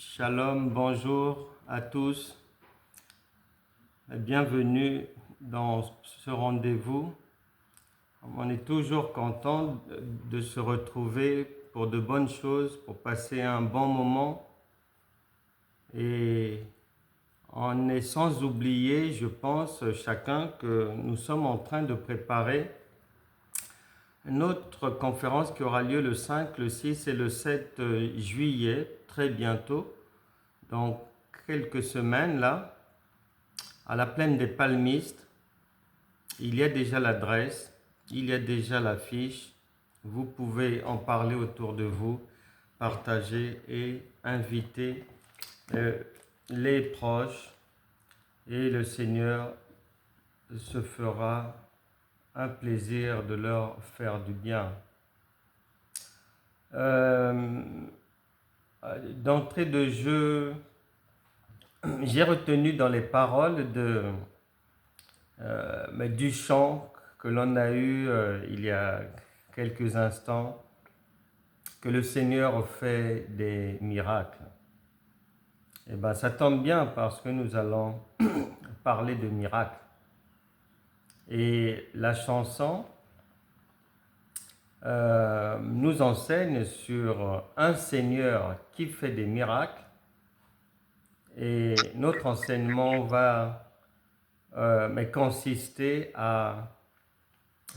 Shalom, bonjour à tous. Bienvenue dans ce rendez-vous. On est toujours content de se retrouver pour de bonnes choses, pour passer un bon moment. Et on est sans oublier, je pense, chacun, que nous sommes en train de préparer notre conférence qui aura lieu le 5, le 6 et le 7 juillet, très bientôt, dans quelques semaines là, à la plaine des Palmistes. Il y a déjà l'adresse, il y a déjà l'affiche. Vous pouvez en parler autour de vous, partager et inviter les proches, et le Seigneur se fera un plaisir de leur faire du bien. D'entrée de jeu, j'ai retenu dans les paroles du chant que l'on a eu il y a quelques instants, que le Seigneur fait des miracles. Et bien ça tombe bien parce que nous allons parler de miracles. Et la chanson nous enseigne sur un Seigneur qui fait des miracles, et notre enseignement va consister à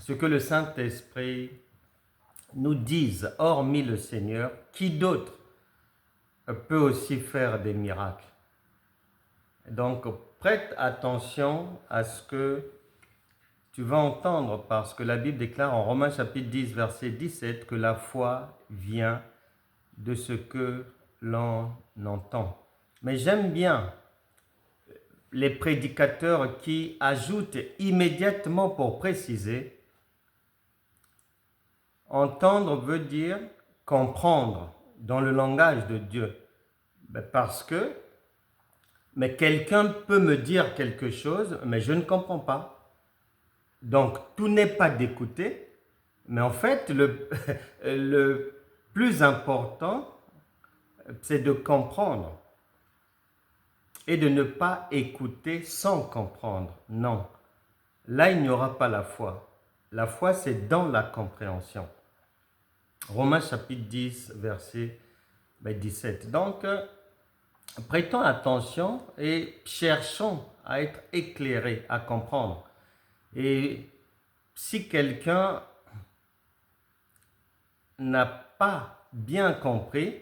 ce que le Saint-Esprit nous dise, hormis le Seigneur, qui d'autre peut aussi faire des miracles. Donc prête attention à ce que tu vas entendre, parce que la Bible déclare en Romains chapitre 10, verset 17, que la foi vient de ce que l'on entend. Mais j'aime bien les prédicateurs qui ajoutent immédiatement pour préciser: entendre veut dire comprendre dans le langage de Dieu. Parce que quelqu'un peut me dire quelque chose, mais je ne comprends pas. Donc, tout n'est pas d'écouter, mais en fait, le plus important, c'est de comprendre et de ne pas écouter sans comprendre. Non, là, il n'y aura pas la foi. La foi, c'est dans la compréhension. Romains chapitre 10, verset 17. Donc, prêtons attention et cherchons à être éclairés, à comprendre. Et si quelqu'un n'a pas bien compris,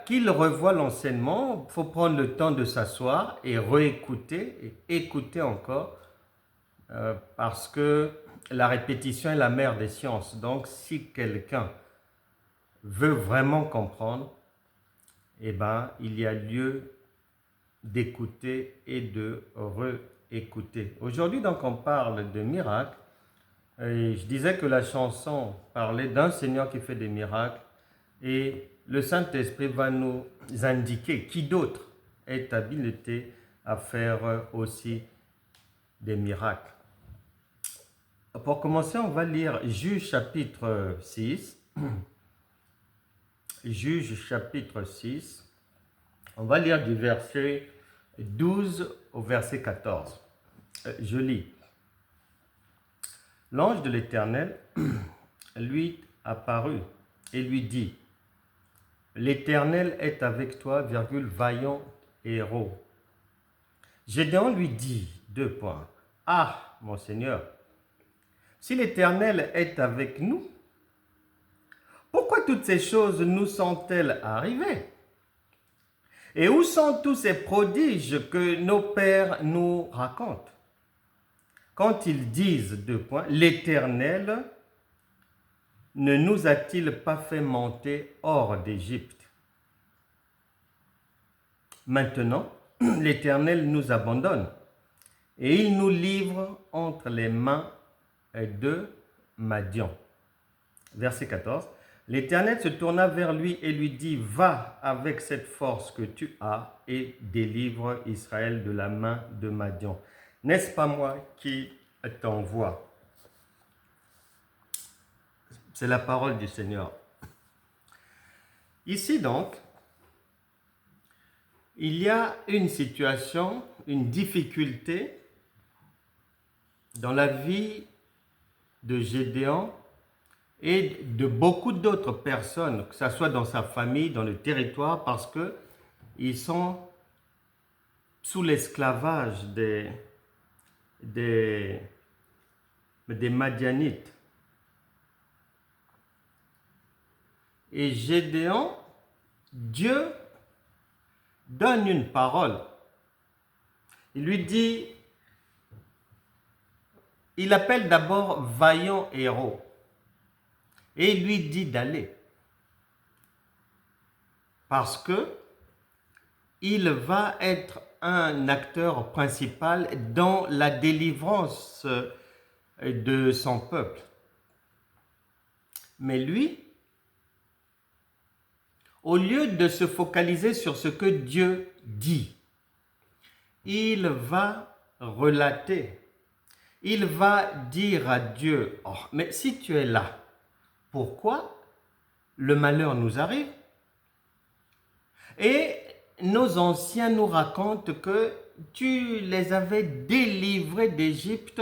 qu'il revoie l'enseignement. Il faut prendre le temps de s'asseoir et réécouter et écouter encore, parce que la répétition est la mère des sciences. Donc si quelqu'un veut vraiment comprendre, il y a lieu d'écouter et de réécouter. Aujourd'hui, donc, on parle de miracles. Et je disais que la chanson parlait d'un Seigneur qui fait des miracles, et le Saint-Esprit va nous indiquer qui d'autre est habilité à faire aussi des miracles. Pour commencer, on va lire Juge chapitre 6. Juge chapitre 6. On va lire du verset 12 au verset 14. Je lis. L'ange de l'Éternel lui apparut et lui dit: L'Éternel est avec toi, vaillant héros. Gédéon lui dit, Ah, mon Seigneur, si l'Éternel est avec nous, pourquoi toutes ces choses nous sont-elles arrivées? Et où sont tous ces prodiges que nos pères nous racontent? Quand ils disent, l'Éternel ne nous a-t-il pas fait monter hors d'Égypte? Maintenant, l'Éternel nous abandonne et il nous livre entre les mains de Madian. Verset 14. L'Éternel se tourna vers lui et lui dit: Va avec cette force que tu as et délivre Israël de la main de Madian. N'est-ce pas moi qui t'envoie? C'est la parole du Seigneur. Ici donc, Il y a une situation, une difficulté dans la vie de Gédéon et de beaucoup d'autres personnes, que ce soit dans sa famille, dans le territoire, parce qu'ils sont sous l'esclavage des Madianites. Et Gédéon, Dieu donne une parole. Il lui dit, il appelle d'abord vaillant héros et il lui dit d'aller parce que il va être un acteur principal dans la délivrance de son peuple. Mais lui, au lieu de se focaliser sur ce que Dieu dit, il va relater, il va dire à Dieu, oh, mais si tu es là, pourquoi le malheur nous arrive? Et nos anciens nous racontent que tu les avais délivrés d'Égypte,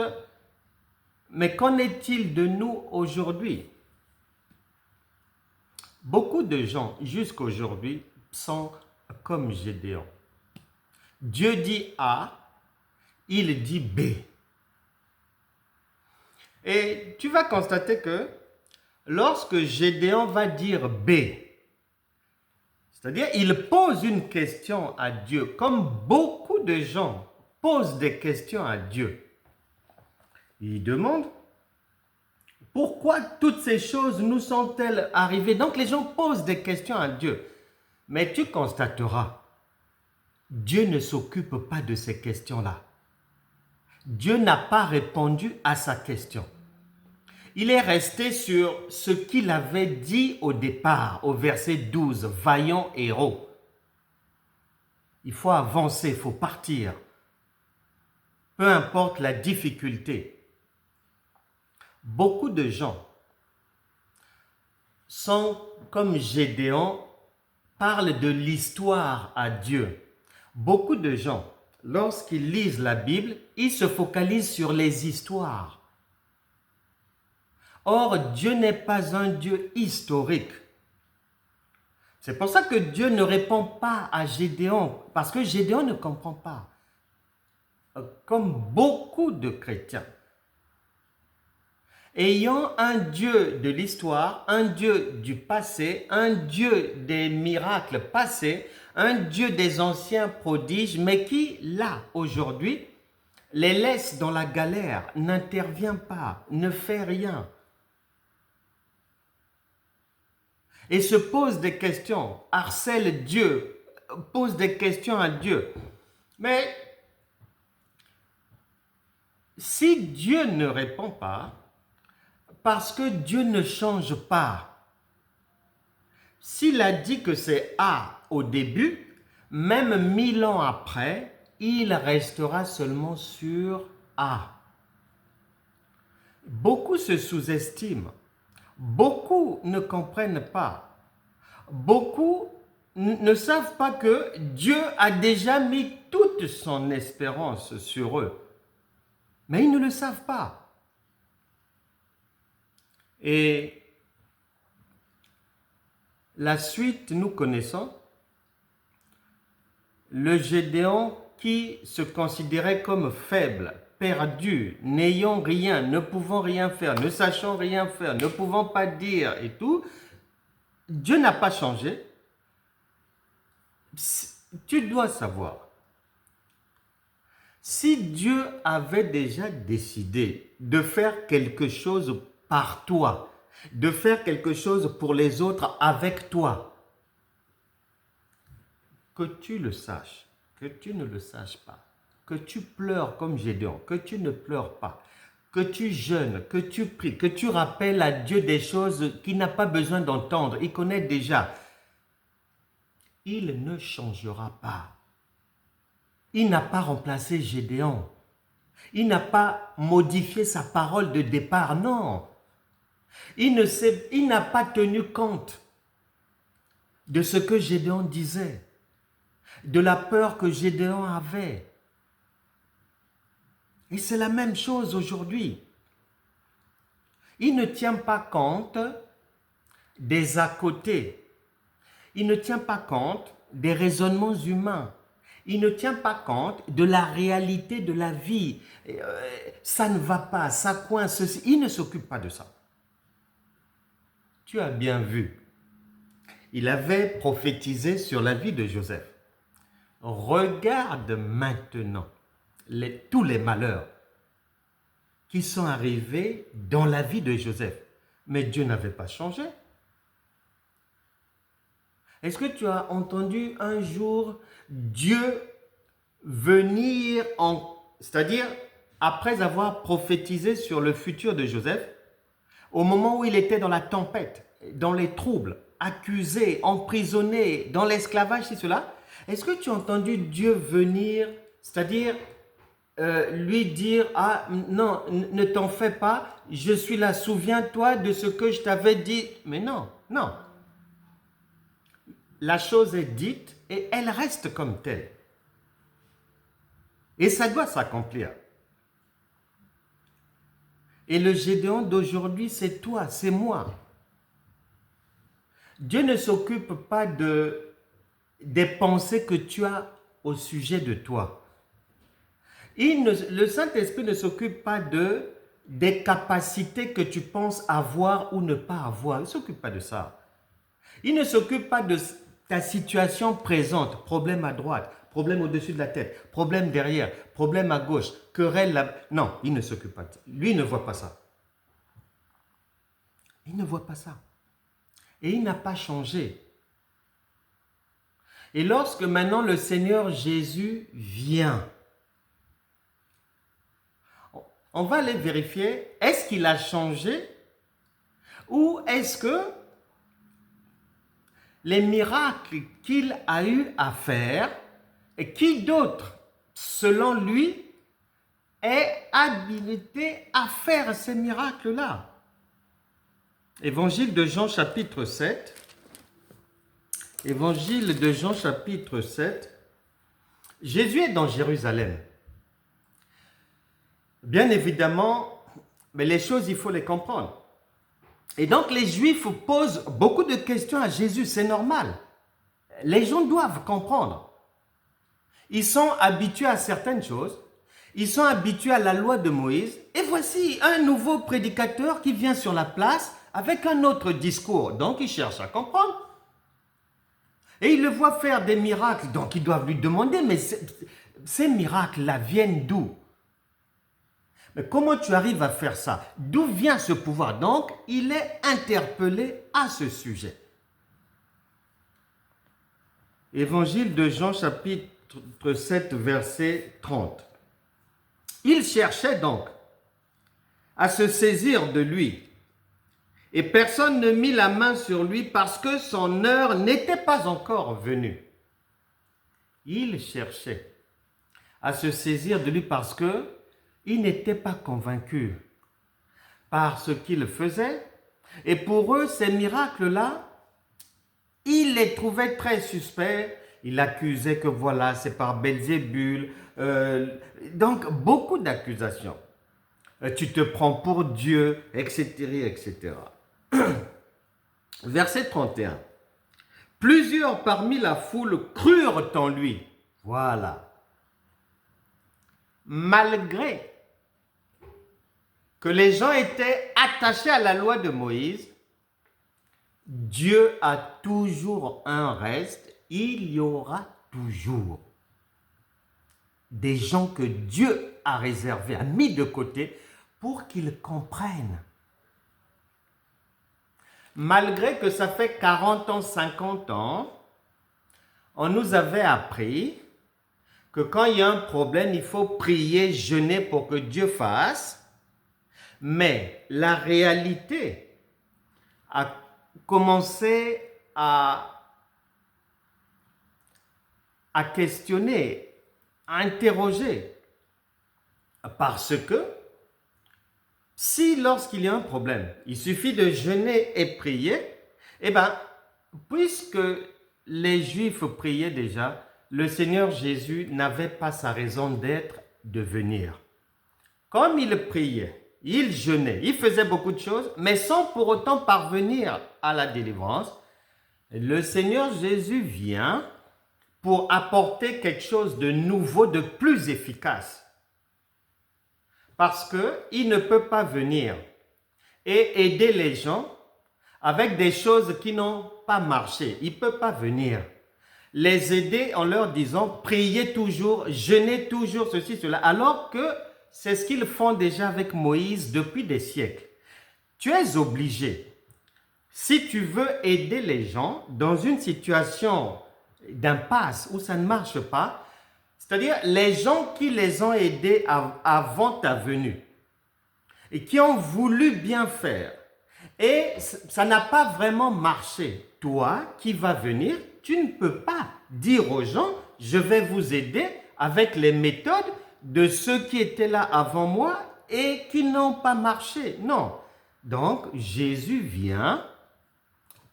mais qu'en est-il de nous aujourd'hui? Beaucoup de gens, jusqu'aujourd'hui, sont comme Gédéon. Dieu dit A, il dit B. Et tu vas constater que lorsque Gédéon va dire B, c'est-à-dire il pose une question à Dieu, comme beaucoup de gens posent des questions à Dieu. Il demande, pourquoi toutes ces choses nous sont-elles arrivées? Donc les gens posent des questions à Dieu. Mais tu constateras, Dieu ne s'occupe pas de ces questions-là. Dieu n'a pas répondu à sa question. Il est resté sur ce qu'il avait dit au départ, au verset 12, « Vaillant héros ». Il faut avancer, il faut partir. Peu importe la difficulté. Beaucoup de gens sont comme Gédéon, parlent de l'histoire à Dieu. Beaucoup de gens, lorsqu'ils lisent la Bible, ils se focalisent sur les histoires. Or, Dieu n'est pas un Dieu historique. C'est pour ça que Dieu ne répond pas à Gédéon, parce que Gédéon ne comprend pas. Comme beaucoup de chrétiens. Ayant un Dieu de l'histoire, un Dieu du passé, un Dieu des miracles passés, un Dieu des anciens prodiges, mais qui, là, aujourd'hui, les laisse dans la galère, n'intervient pas, ne fait rien. Et se pose des questions, harcèle Dieu, pose des questions à Dieu. Mais si Dieu ne répond pas, parce que Dieu ne change pas, s'il a dit que c'est A au début, même 1000 ans après, il restera seulement sur A. Beaucoup se sous-estiment. Beaucoup ne comprennent pas. Beaucoup ne savent pas que Dieu a déjà mis toute son espérance sur eux. Mais ils ne le savent pas. Et la suite, nous connaissons le Gédéon qui se considérait comme faible, perdu, n'ayant rien, ne pouvant rien faire, ne sachant rien faire, ne pouvant pas dire et tout. Dieu n'a pas changé. Tu dois savoir, si Dieu avait déjà décidé de faire quelque chose par toi, de faire quelque chose pour les autres avec toi, que tu le saches, que tu ne le saches pas, que tu pleures comme Gédéon, que tu ne pleures pas, que tu jeûnes, que tu pries, que tu rappelles à Dieu des choses qu'il n'a pas besoin d'entendre, il connaît déjà. Il ne changera pas. Il n'a pas remplacé Gédéon. Il n'a pas modifié sa parole de départ, non. Il n'a pas tenu compte de ce que Gédéon disait. de la peur que Gédéon avait. Et c'est la même chose aujourd'hui. Il ne tient pas compte des à côté. Il ne tient pas compte des raisonnements humains. Il ne tient pas compte de la réalité de la vie. Ça ne va pas, ça coince, ceci. Il ne s'occupe pas de ça. Tu as bien vu. Il avait prophétisé sur la vie de Joseph. Regarde maintenant tous les malheurs qui sont arrivés dans la vie de Joseph. Mais Dieu n'avait pas changé. Est-ce que tu as entendu un jour Dieu venir c'est-à-dire après avoir prophétisé sur le futur de Joseph, au moment où il était dans la tempête, dans les troubles, accusé, emprisonné, dans l'esclavage, c'est cela, est-ce que tu as entendu Dieu venir, c'est-à-dire lui dire, ah non, ne t'en fais pas, je suis là, souviens-toi de ce que je t'avais dit. Mais non, non. La chose est dite et elle reste comme telle. Et ça doit s'accomplir. Et le Gédéon d'aujourd'hui, c'est toi, c'est moi. Dieu ne s'occupe pas des pensées que tu as au sujet de toi. Le Saint-Esprit ne s'occupe pas des capacités que tu penses avoir ou ne pas avoir. Il ne s'occupe pas de ça. Il ne s'occupe pas de ta situation présente, problème à droite, problème au-dessus de la tête, problème derrière, problème à gauche, querelle là. Non, il ne s'occupe pas de ça. Lui, il ne voit pas ça. Il ne voit pas ça. Et il n'a pas changé. Et lorsque maintenant le Seigneur Jésus vient, on va aller vérifier, est-ce qu'il a changé ou est-ce que les miracles qu'il a eu à faire, et qui d'autre, selon lui, est habilité à faire ces miracles-là? Évangile de Jean chapitre 7. Évangile de Jean chapitre 7. Jésus est dans Jérusalem. Bien évidemment, mais les choses, il faut les comprendre. Et donc les Juifs posent beaucoup de questions à Jésus, c'est normal. Les gens doivent comprendre. Ils sont habitués à certaines choses, ils sont habitués à la loi de Moïse, et voici un nouveau prédicateur qui vient sur la place avec un autre discours. Donc ils cherchent à comprendre. Et ils le voient faire des miracles, donc ils doivent lui demander, mais ces miracles-là viennent d'où? Mais comment tu arrives à faire ça? D'où vient ce pouvoir? Donc, il est interpellé à ce sujet. Évangile de Jean chapitre 7, verset 30. Il cherchait donc à se saisir de lui, et personne ne mit la main sur lui parce que son heure n'était pas encore venue. Il cherchait à se saisir de lui parce que ils n'étaient pas convaincus par ce qu'il faisait. Et pour eux, ces miracles-là, ils les trouvaient très suspects. Ils accusaient que voilà, c'est par Belzébul. Donc, beaucoup d'accusations. Tu te prends pour Dieu, etc., etc. Verset 31. Plusieurs parmi la foule crurent en lui. Voilà. Malgré que les gens étaient attachés à la loi de Moïse, Dieu a toujours un reste, il y aura toujours des gens que Dieu a réservés, a mis de côté pour qu'ils comprennent. Malgré que ça fait 40 ans, 50 ans, on nous avait appris que quand il y a un problème, il faut prier, jeûner pour que Dieu fasse. Mais la réalité a commencé à questionner, à interroger. Parce que si lorsqu'il y a un problème, il suffit de jeûner et prier, eh bien, puisque les Juifs priaient déjà, le Seigneur Jésus n'avait pas sa raison d'être de venir. Comme il priait, il jeûnait, il faisait beaucoup de choses, mais sans pour autant parvenir à la délivrance, le Seigneur Jésus vient pour apporter quelque chose de nouveau, de plus efficace. Parce qu'il ne peut pas venir et aider les gens avec des choses qui n'ont pas marché. Il ne peut pas venir les aider en leur disant « priez toujours, jeûnez toujours, ceci, cela », alors que c'est ce qu'ils font déjà avec Moïse depuis des siècles. Tu es obligé, si tu veux aider les gens dans une situation d'impasse où ça ne marche pas, c'est-à-dire les gens qui les ont aidés avant ta venue et qui ont voulu bien faire et ça n'a pas vraiment marché, toi qui vas venir, tu ne peux pas dire aux gens « je vais vous aider avec les méthodes de ceux qui étaient là avant moi et qui n'ont pas marché ». Non. Donc, Jésus vient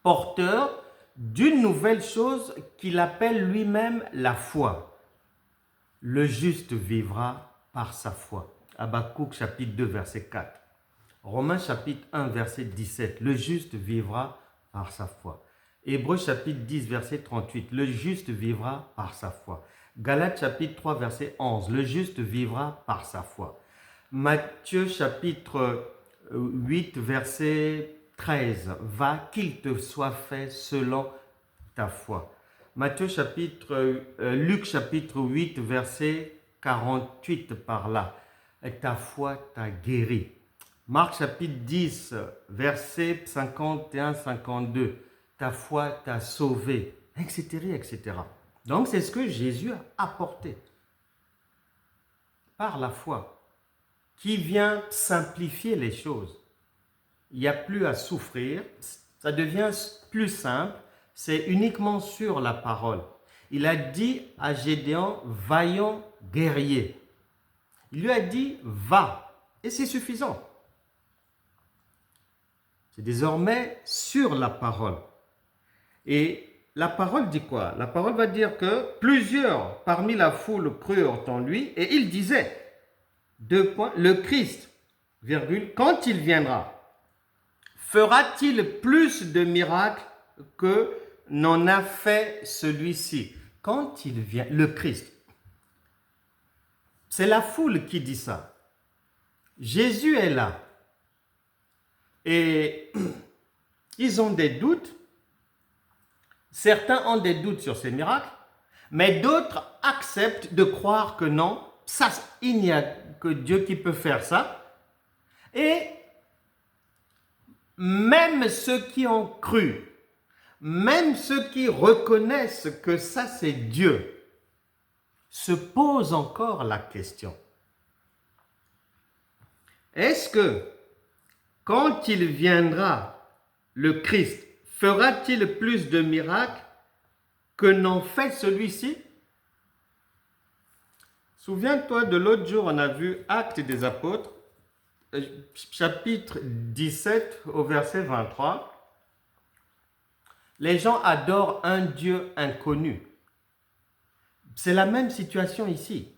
porteur d'une nouvelle chose qu'il appelle lui-même la foi. Le juste vivra par sa foi. Habakkuk chapitre 2 verset 4. Romains chapitre 1 verset 17. Le juste vivra par sa foi. Hébreux chapitre 10 verset 38. Le juste vivra par sa foi. Galates chapitre 3 verset 11. Le juste vivra par sa foi. Matthieu chapitre 8 verset 13. Va qu'il te soit fait selon ta foi. Luc chapitre 8 verset 48 par là. Ta foi t'a guéri. Marc chapitre 10 verset 51-52. Ta foi t'a sauvé, etc., etc. Donc c'est ce que Jésus a apporté par la foi, qui vient simplifier les choses. Il n'y a plus à souffrir, ça devient plus simple, c'est uniquement sur la parole. Il a dit à Gédéon, vaillant guerrier. Il lui a dit, va, et c'est suffisant. C'est désormais sur la parole. Et la parole dit quoi? La parole va dire que plusieurs parmi la foule crurent en lui, et il disait, le Christ, virgule, quand il viendra, fera-t-il plus de miracles que n'en a fait celui-ci? Quand il vient, le Christ. C'est la foule qui dit ça. Jésus est là. Et ils ont des doutes. Certains ont des doutes sur ces miracles, mais d'autres acceptent de croire que non, ça, il n'y a que Dieu qui peut faire ça. Et même ceux qui ont cru, même ceux qui reconnaissent que ça c'est Dieu, se posent encore la question. Est-ce que quand il viendra, le Christ, fera-t-il plus de miracles que n'en fait celui-ci? Souviens-toi de l'autre jour, on a vu Actes des Apôtres, chapitre 17 au verset 23. Les gens adorent un Dieu inconnu. C'est la même situation ici.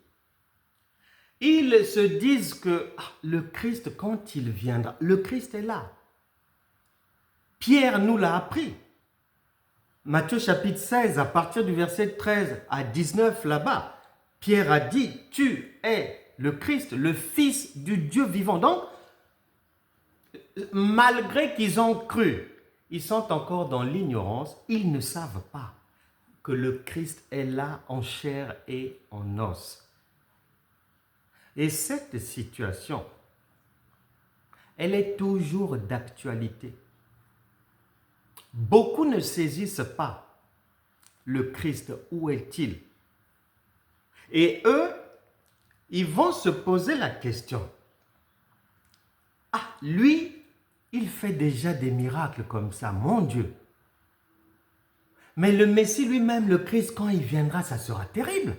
Ils se disent que le Christ, quand il viendra, le Christ est là. Pierre nous l'a appris. Matthieu chapitre 16, à partir du verset 13 à 19 là-bas, Pierre a dit, tu es le Christ, le Fils du Dieu vivant. Donc, malgré qu'ils ont cru, ils sont encore dans l'ignorance, ils ne savent pas que le Christ est là en chair et en os. Et cette situation, elle est toujours d'actualité. Beaucoup ne saisissent pas le Christ, où est-il? Et eux, ils vont se poser la question. Ah, lui, il fait déjà des miracles comme ça, mon Dieu. Mais le Messie lui-même, le Christ, quand il viendra, ça sera terrible.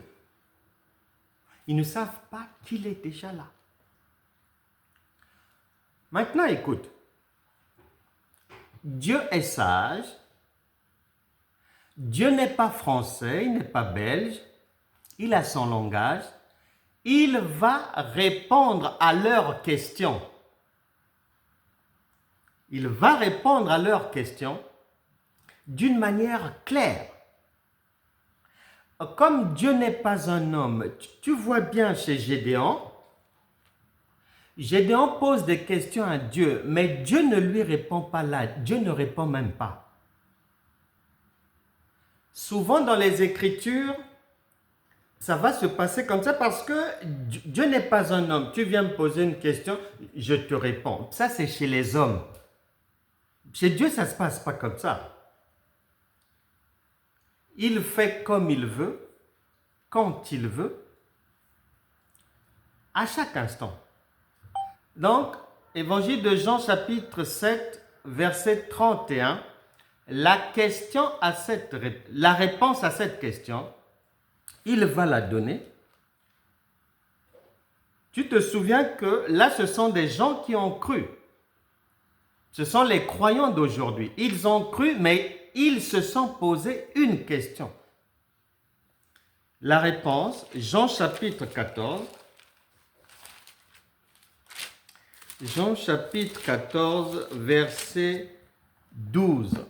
Ils ne savent pas qu'il est déjà là. Maintenant, écoute. Dieu est sage. Dieu n'est pas français, il n'est pas belge. il a son langage, il va répondre à leurs questions. Il va répondre à leurs questions d'une manière claire. Comme Dieu n'est pas un homme, tu vois bien chez Gédéon, Gédéon pose des questions à Dieu, mais Dieu ne lui répond pas là, Dieu ne répond même pas. Souvent dans les Écritures, ça va se passer comme ça parce que Dieu n'est pas un homme. Tu viens me poser une question, je te réponds. Ça, c'est chez les hommes. Chez Dieu, ça ne se passe pas comme ça. Il fait comme il veut, quand il veut, à chaque instant. Donc, Évangile de Jean, chapitre 7, verset 31, la réponse à cette question, il va la donner. Tu te souviens que là, ce sont des gens qui ont cru. Ce sont les croyants d'aujourd'hui. Ils ont cru, mais ils se sont posé une question. La réponse, Jean chapitre 14. Jean chapitre 14, verset 12.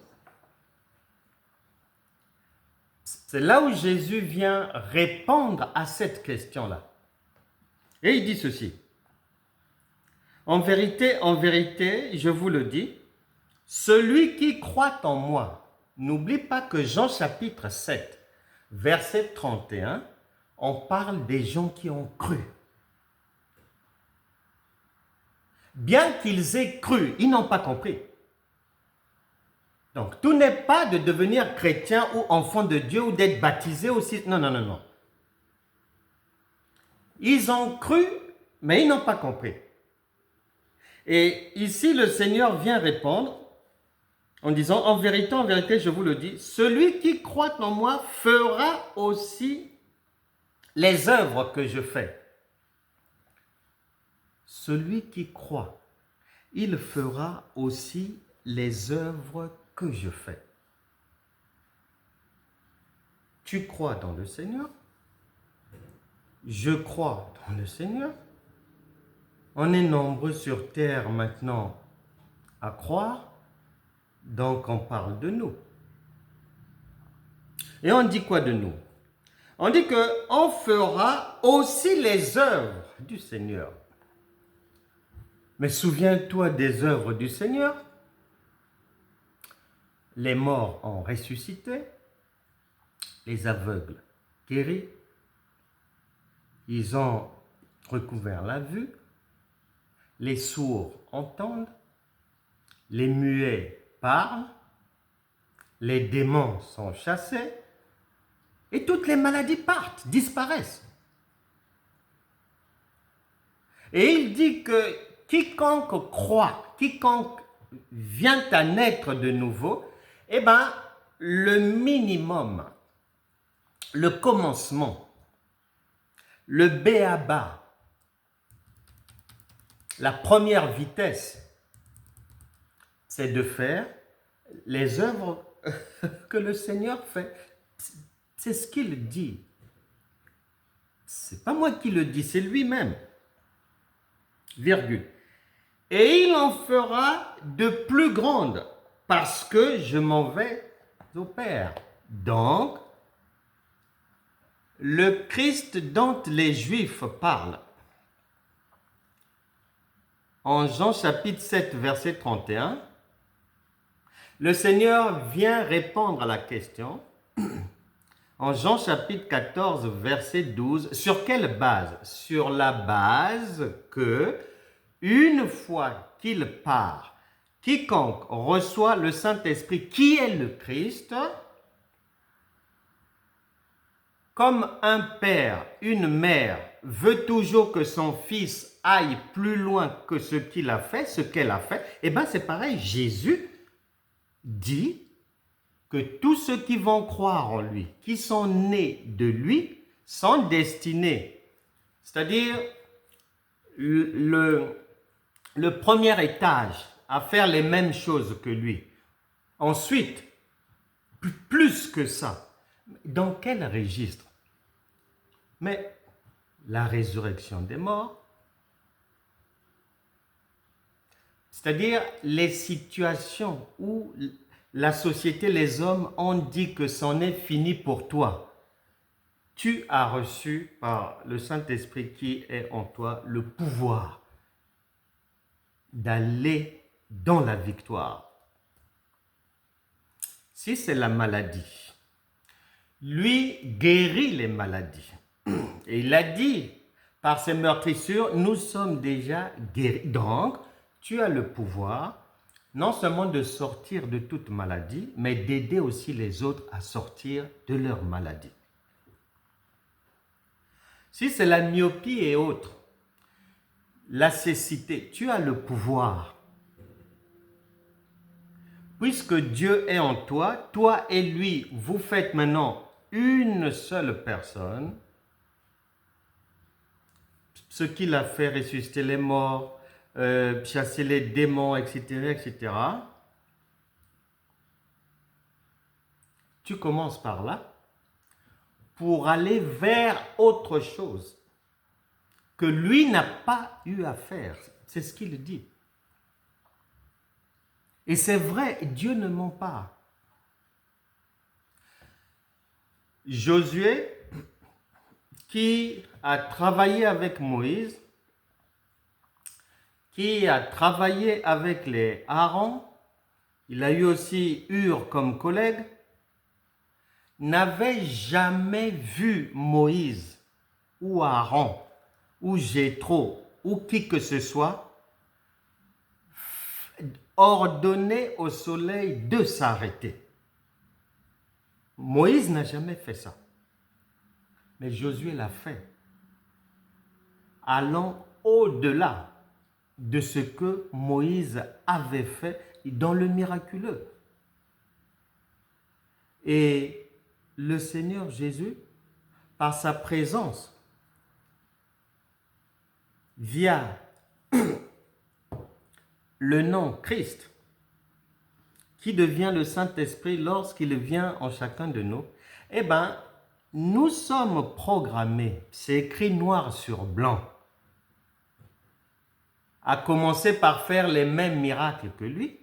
C'est là où Jésus vient répondre à cette question-là. Et il dit ceci. En vérité, je vous le dis, celui qui croit en moi, n'oublie pas que Jean chapitre 7, verset 31, on parle des gens qui ont cru. Bien qu'ils aient cru, ils n'ont pas compris. Donc, tout n'est pas de devenir chrétien ou enfant de Dieu ou d'être baptisé aussi. Non, non, non, non. Ils ont cru, mais ils n'ont pas compris. Et ici, le Seigneur vient répondre en disant, en vérité, je vous le dis, celui qui croit en moi fera aussi les œuvres que je fais. Celui qui croit, il fera aussi les œuvres que je fais. Tu crois dans le Seigneur? Je crois dans le Seigneur. On est nombreux sur terre maintenant à croire, donc on parle de nous. Et on dit quoi de nous? On dit qu'on fera aussi les œuvres du Seigneur. Mais souviens-toi des œuvres du Seigneur. Les morts ont ressuscité, les aveugles guéris, ils ont recouvert la vue, les sourds entendent, les muets parlent, les démons sont chassés et toutes les maladies partent, disparaissent. Et il dit que quiconque croit, quiconque vient à naître de nouveau, eh bien, le minimum, le commencement, le b.a.-ba, la première vitesse, c'est de faire les œuvres que le Seigneur fait. C'est ce qu'il dit. C'est pas moi qui le dis, c'est lui-même. Virgule. Et il en fera de plus grandes, parce que je m'en vais au Père. Donc, le Christ dont les Juifs parlent, en Jean chapitre 7, verset 31, le Seigneur vient répondre à la question, en Jean chapitre 14, verset 12, sur quelle base? Sur la base que, une fois qu'il part, quiconque reçoit le Saint-Esprit, qui est le Christ, comme un père, une mère veut toujours que son fils aille plus loin que ce qu'il a fait, ce qu'elle a fait, et bien c'est pareil, Jésus dit que tous ceux qui vont croire en lui, qui sont nés de lui, sont destinés, c'est-à-dire le premier étage, à faire les mêmes choses que lui. Ensuite, plus que ça, dans quel registre? Mais la résurrection des morts, c'est-à-dire les situations où la société, les hommes ont dit que c'en est fini pour toi. Tu as reçu par le Saint-Esprit qui est en toi le pouvoir d'aller dans la victoire. Si c'est la maladie, lui guérit les maladies. Et il a dit, par ses meurtrissures, nous sommes déjà guéris. Donc, tu as le pouvoir non seulement de sortir de toute maladie, mais d'aider aussi les autres à sortir de leur maladie. Si c'est la myopie et autres, la cécité, tu as le pouvoir. Puisque Dieu est en toi, toi et lui, vous faites maintenant une seule personne. Ce qu'il a fait, ressusciter les morts, chasser les démons, etc., etc. Tu commences par là pour aller vers autre chose que lui n'a pas eu à faire. C'est ce qu'il dit. Et c'est vrai, Dieu ne ment pas. Josué, qui a travaillé avec Moïse, qui a travaillé avec les Aaron, il a eu aussi Hur comme collègue, n'avait jamais vu Moïse ou Aaron ou Jéthro ou qui que ce soit ordonner au soleil de s'arrêter. Moïse n'a jamais fait ça. Mais Josué l'a fait. Allant au-delà de ce que Moïse avait fait dans le miraculeux. Et le Seigneur Jésus, par sa présence, via le nom Christ, qui devient le Saint-Esprit lorsqu'il vient en chacun de nous, eh bien, nous sommes programmés, c'est écrit noir sur blanc, à commencer par faire les mêmes miracles que lui,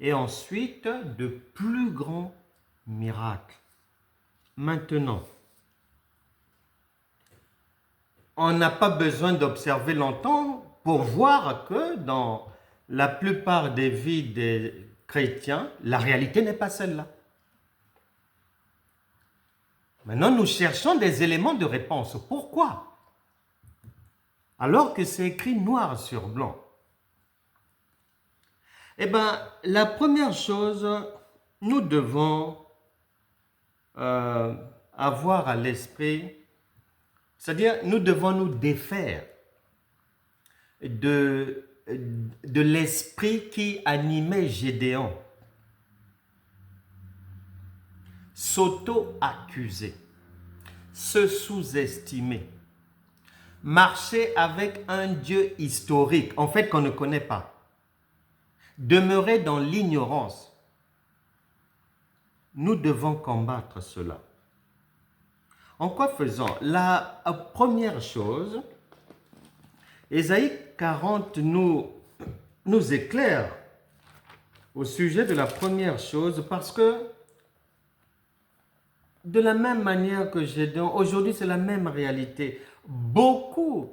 et ensuite de plus grands miracles. Maintenant, on n'a pas besoin d'observer longtemps pour voir que dans la plupart des vies des chrétiens, la réalité n'est pas celle-là. Maintenant, nous cherchons des éléments de réponse. Pourquoi? Alors que c'est écrit noir sur blanc. Eh bien, la première chose, nous devons avoir à l'esprit, c'est-à-dire nous devons nous défaire de l'esprit qui animait Gédéon. S'auto-accuser, se sous-estimer, marcher avec un Dieu historique, en fait qu'on ne connaît pas, demeurer dans l'ignorance. Nous devons combattre cela. En quoi faisant? La première chose, Ésaïe 40 nous éclaire au sujet de la première chose parce que de la même manière que Gédéon, aujourd'hui c'est la même réalité. Beaucoup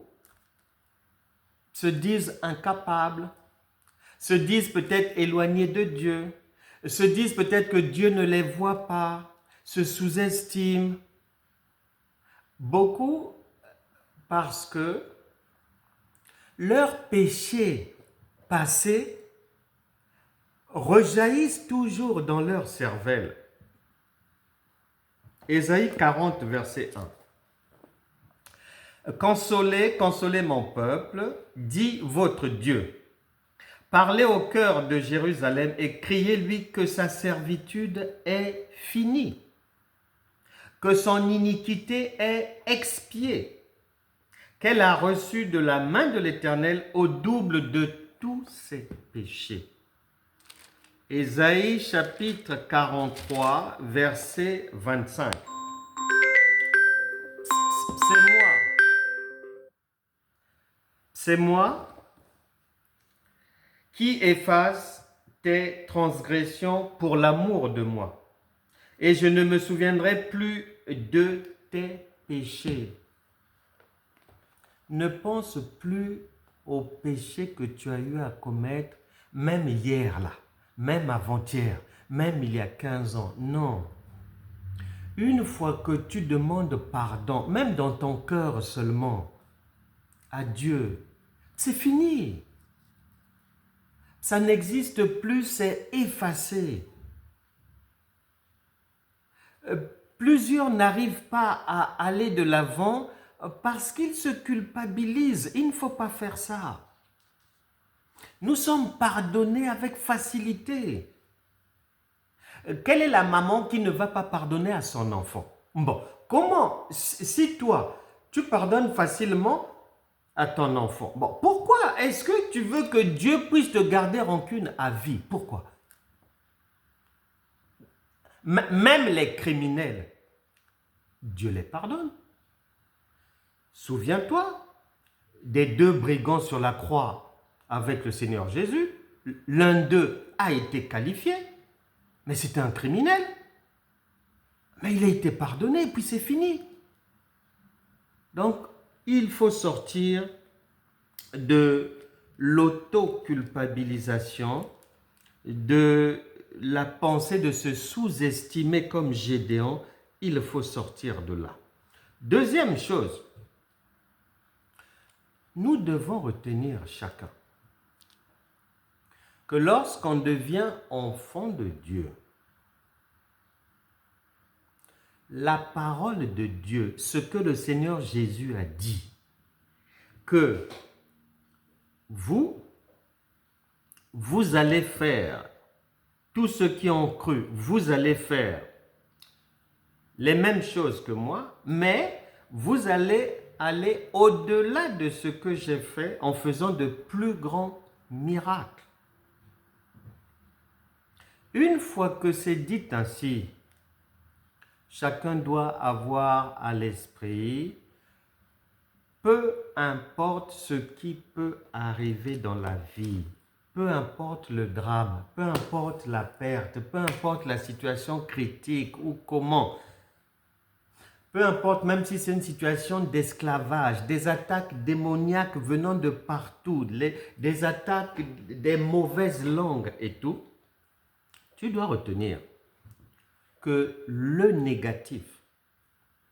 se disent incapables, se disent peut-être éloignés de Dieu, se disent peut-être que Dieu ne les voit pas, se sous-estiment. Beaucoup parce que leurs péchés passés rejaillissent toujours dans leur cervelle. Ésaïe 40, verset 1. Consolez, consolez mon peuple, dit votre Dieu. Parlez au cœur de Jérusalem et criez-lui que sa servitude est finie, que son iniquité est expiée, qu'elle a reçu de la main de l'Éternel au double de tous ses péchés. Ésaïe chapitre 43, verset 25. C'est moi qui efface tes transgressions pour l'amour de moi. Et je ne me souviendrai plus de tes péchés. Ne pense plus aux péchés que tu as eu à commettre, même hier là, même avant-hier, même il y a 15 ans. Non. Une fois que tu demandes pardon, même dans ton cœur seulement, à Dieu, c'est fini. Ça n'existe plus, c'est effacé. Plusieurs n'arrivent pas à aller de l'avant parce qu'ils se culpabilisent. Il ne faut pas faire ça. Nous sommes pardonnés avec facilité. Quelle est la maman qui ne va pas pardonner à son enfant? Bon, comment, si toi, tu pardonnes facilement à ton enfant, bon, pourquoi est-ce que tu veux que Dieu puisse te garder rancune à vie? Pourquoi? Même les criminels, Dieu les pardonne. Souviens-toi des 2 brigands sur la croix avec le Seigneur Jésus. L'un d'eux a été qualifié, mais c'était un criminel. Mais il a été pardonné, puis c'est fini. Donc, il faut sortir de l'auto-culpabilisation, de la pensée de se sous-estimer comme Gédéon. Il faut sortir de là. Deuxième chose, nous devons retenir chacun que lorsqu'on devient enfant de Dieu, la parole de Dieu, ce que le Seigneur Jésus a dit, que vous allez faire, tous ceux qui ont cru, vous allez faire les mêmes choses que moi, mais vous allez aller au-delà de ce que j'ai fait en faisant de plus grands miracles. Une fois que c'est dit ainsi, chacun doit avoir à l'esprit, peu importe ce qui peut arriver dans la vie, peu importe le drame, peu importe la perte, peu importe la situation critique ou comment, peu importe même si c'est une situation d'esclavage, des attaques démoniaques venant de partout, des attaques des mauvaises langues et tout, tu dois retenir que le négatif,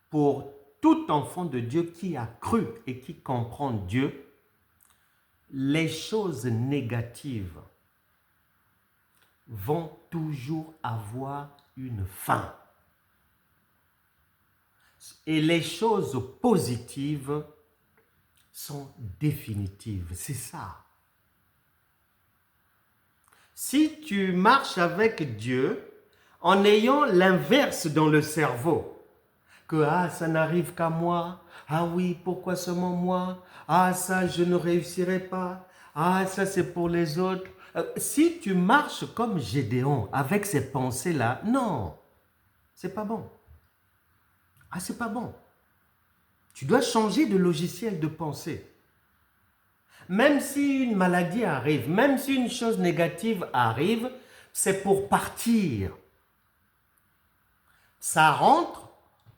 pour tout enfant de Dieu qui a cru et qui comprend Dieu, les choses négatives vont toujours avoir une fin. Et les choses positives sont définitives. C'est ça. Si tu marches avec Dieu en ayant l'inverse dans le cerveau, que ça n'arrive qu'à moi, oui, pourquoi seulement moi, ça je ne réussirai pas, ça c'est pour les autres. Si tu marches comme Gédéon avec ces pensées-là, non, c'est pas bon. C'est pas bon. Tu dois changer de logiciel de pensée. Même si une maladie arrive, même si une chose négative arrive, c'est pour partir. Ça rentre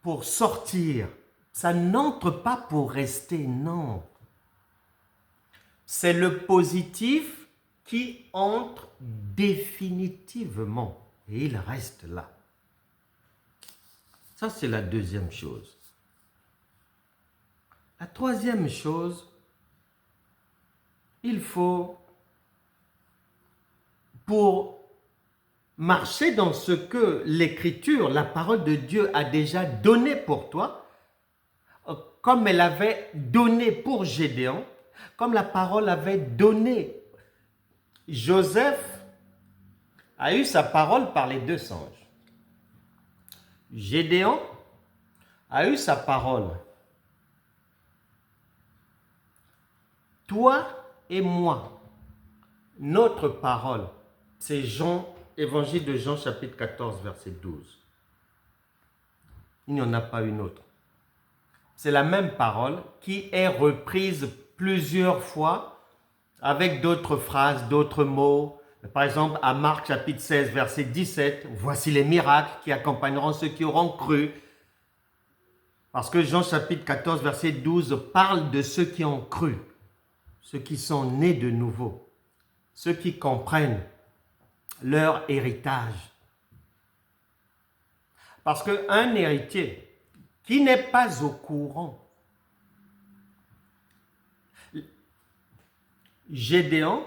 pour sortir. Ça n'entre pas pour rester, non. C'est le positif qui entre définitivement et il reste là. Ça, c'est la deuxième chose. La troisième chose, il faut, pour marcher dans ce que l'Écriture, la parole de Dieu a déjà donné pour toi, comme elle avait donné pour Gédéon, comme la parole avait donné. Joseph a eu sa parole par les 2 singes. Gédéon a eu sa parole. Toi et moi, notre parole, c'est Évangile de Jean chapitre 14 verset 12. Il n'y en a pas une autre. c'est la même parole qui est reprise plusieurs fois avec d'autres phrases, d'autres mots. Par exemple, à Marc chapitre 16, verset 17, voici les miracles qui accompagneront ceux qui auront cru. Parce que Jean chapitre 14, verset 12 parle de ceux qui ont cru, ceux qui sont nés de nouveau, ceux qui comprennent leur héritage. Parce qu'un héritier qui n'est pas au courant, Gédéon,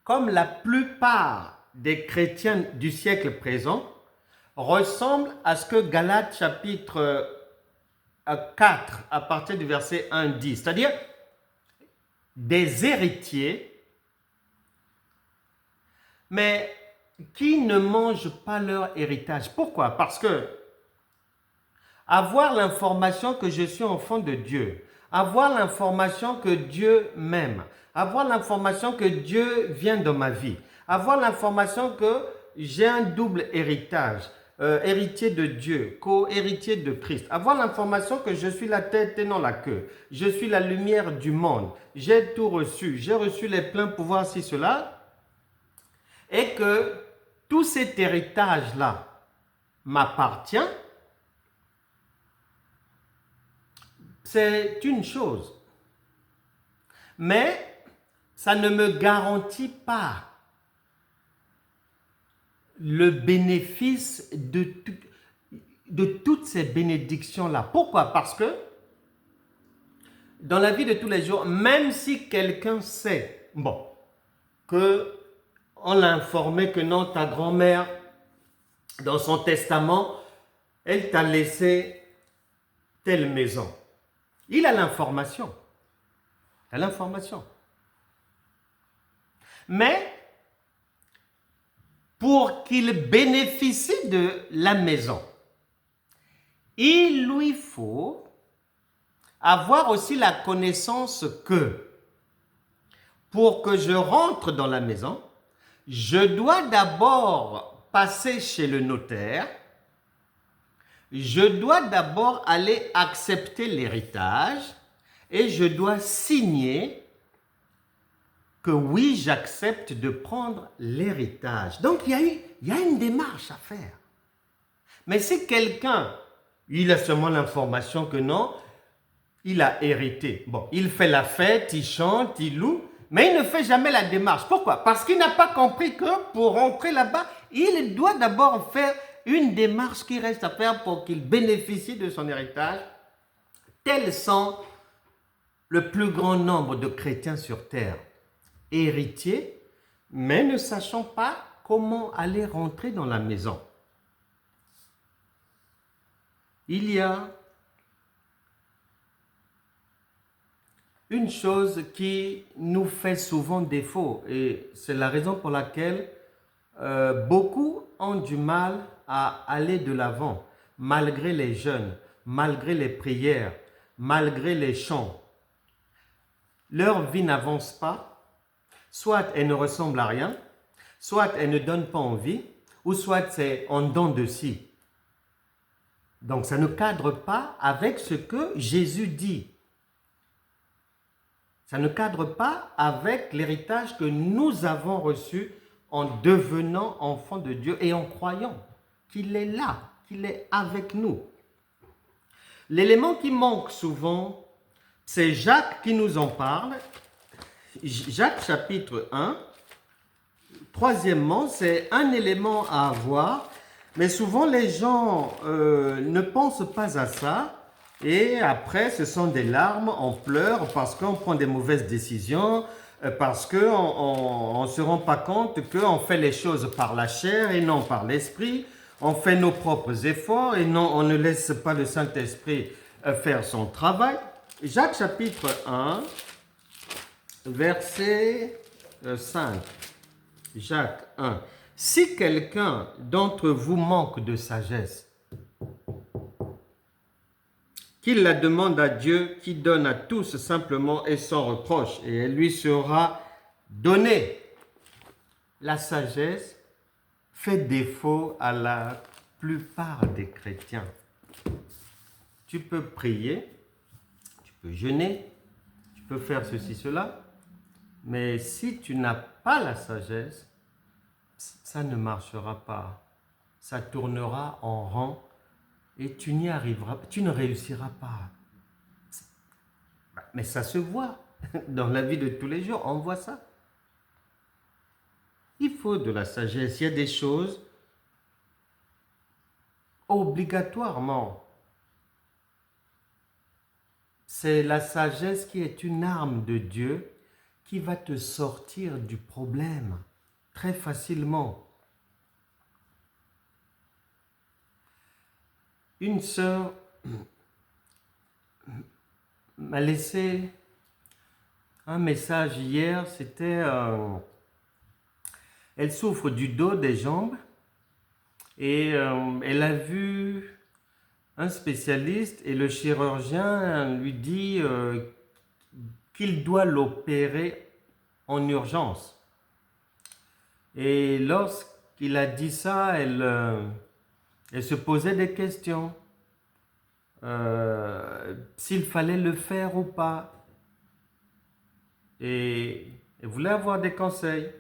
comme la plupart des chrétiens du siècle présent, ressemble à ce que Galates chapitre 4, à partir du verset 1 dit, c'est-à-dire des héritiers, mais qui ne mangent pas leur héritage. Pourquoi? Parce que avoir l'information que je suis enfant de Dieu, avoir l'information que Dieu m'aime, avoir l'information que Dieu vient dans ma vie, avoir l'information que j'ai un double héritage, héritier de Dieu, co-héritier de Christ, avoir l'information que je suis la tête et non la queue, je suis la lumière du monde, j'ai tout reçu, j'ai reçu les pleins pouvoirs, ci, cela, et que tout cet héritage-là m'appartient, c'est une chose. Mais ça ne me garantit pas le bénéfice de toutes ces bénédictions-là. Pourquoi? Parce que dans la vie de tous les jours, même si quelqu'un sait, que on l'a informé que non, ta grand-mère, dans son testament, elle t'a laissé telle maison. Il a l'information. Il a l'information. Mais pour qu'il bénéficie de la maison, il lui faut avoir aussi la connaissance que pour que je rentre dans la maison, je dois d'abord passer chez le notaire, je dois d'abord aller accepter l'héritage et je dois signer que oui, j'accepte de prendre l'héritage. Donc, il y a une démarche à faire. Mais si quelqu'un, il a seulement l'information que non, il a hérité. Il fait la fête, il chante, il loue, mais il ne fait jamais la démarche. Pourquoi? Parce qu'il n'a pas compris que pour rentrer là-bas, il doit d'abord faire une démarche qui reste à faire pour qu'il bénéficie de son héritage. Tels sont le plus grand nombre de chrétiens sur terre, héritiers, mais ne sachant pas comment aller rentrer dans la maison. Il y a une chose qui nous fait souvent défaut, et c'est la raison pour laquelle beaucoup ont du mal à aller de l'avant, malgré les jeûnes, malgré les prières, malgré les chants. Leur vie n'avance pas, soit elle ne ressemble à rien, soit elle ne donne pas envie, ou soit c'est en dents de scie. Donc ça ne cadre pas avec ce que Jésus dit. Ça ne cadre pas avec l'héritage que nous avons reçu en devenant enfants de Dieu et en croyant qu'il est là, qu'il est avec nous. L'élément qui manque souvent, c'est Jacques qui nous en parle. Jacques chapitre 1. Troisièmement, c'est un élément à avoir, mais souvent les gens ne pensent pas à ça. Et après, ce sont des larmes, on pleure parce qu'on prend des mauvaises décisions, parce qu'on ne se rend pas compte qu'on fait les choses par la chair et non par l'esprit. On fait nos propres efforts et non, on ne laisse pas le Saint-Esprit faire son travail. Jacques chapitre 1, verset 5. Jacques 1. Si quelqu'un d'entre vous manque de sagesse, qu'il la demande à Dieu qui donne à tous simplement et sans reproche, et elle lui sera donnée. La sagesse fait défaut à la plupart des chrétiens. Tu peux prier, peux jeûner, tu peux faire ceci, cela. Mais si tu n'as pas la sagesse, ça ne marchera pas. Ça tournera en rond et tu n'y arriveras pas, tu ne réussiras pas. Mais ça se voit dans la vie de tous les jours, on voit ça. Il faut de la sagesse. Il y a des choses obligatoirement. C'est la sagesse qui est une arme de Dieu qui va te sortir du problème très facilement. Une sœur m'a laissé un message hier, c'était... elle souffre du dos, des jambes, et elle a vu un spécialiste et le chirurgien lui dit qu'il doit l'opérer en urgence. Et lorsqu'il a dit ça, elle se posait des questions. S'il fallait le faire ou pas. Et elle voulait avoir des conseils.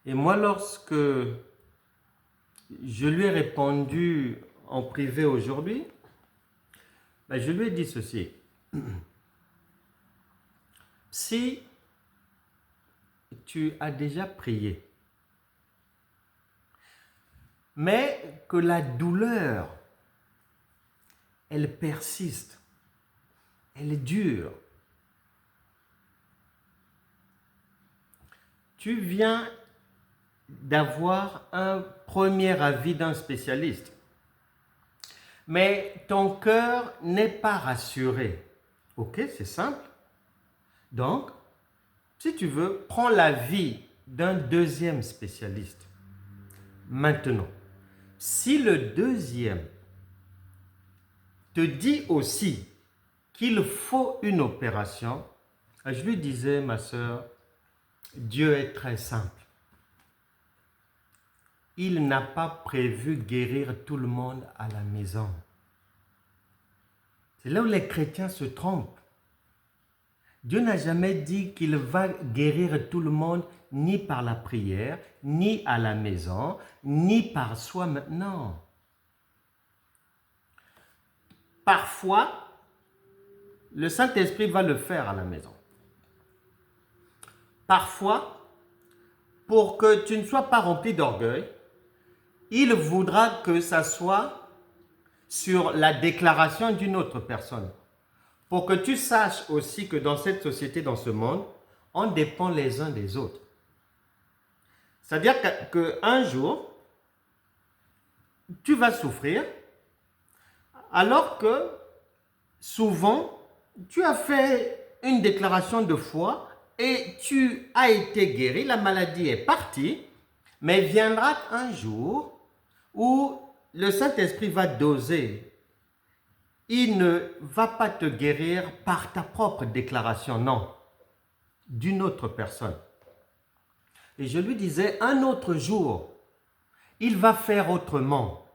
Et moi, lorsque je lui ai répondu en privé aujourd'hui, je lui ai dit ceci. Si tu as déjà prié, mais que la douleur, elle persiste, elle est dure, tu viens d'avoir un premier avis d'un spécialiste, mais ton cœur n'est pas rassuré. Ok, c'est simple. Donc, si tu veux, prends l'avis d'un deuxième spécialiste. Maintenant, si le deuxième te dit aussi qu'il faut une opération, je lui disais, ma sœur, Dieu est très simple. Il n'a pas prévu guérir tout le monde à la maison. C'est là où les chrétiens se trompent. Dieu n'a jamais dit qu'il va guérir tout le monde ni par la prière, ni à la maison, ni par soi maintenant. Parfois, le Saint-Esprit va le faire à la maison. Parfois, pour que tu ne sois pas rempli d'orgueil, il voudra que ça soit sur la déclaration d'une autre personne. Pour que tu saches aussi que dans cette société, dans ce monde, on dépend les uns des autres. C'est-à-dire qu'un jour, tu vas souffrir, alors que souvent, tu as fait une déclaration de foi et tu as été guéri, la maladie est partie, mais viendra un jour où le Saint-Esprit va doser. Il ne va pas te guérir par ta propre déclaration, non, d'une autre personne. Et je lui disais, un autre jour, il va faire autrement.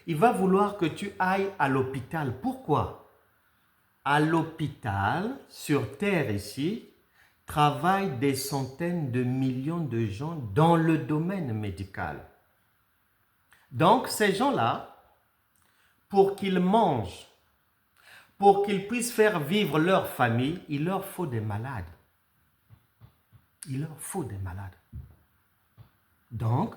Il va vouloir que tu ailles à l'hôpital. Pourquoi? À l'hôpital, sur terre ici, travaillent des centaines de millions de gens dans le domaine médical. Donc, ces gens-là, pour qu'ils mangent, pour qu'ils puissent faire vivre leur famille, il leur faut des malades. Il leur faut des malades. Donc,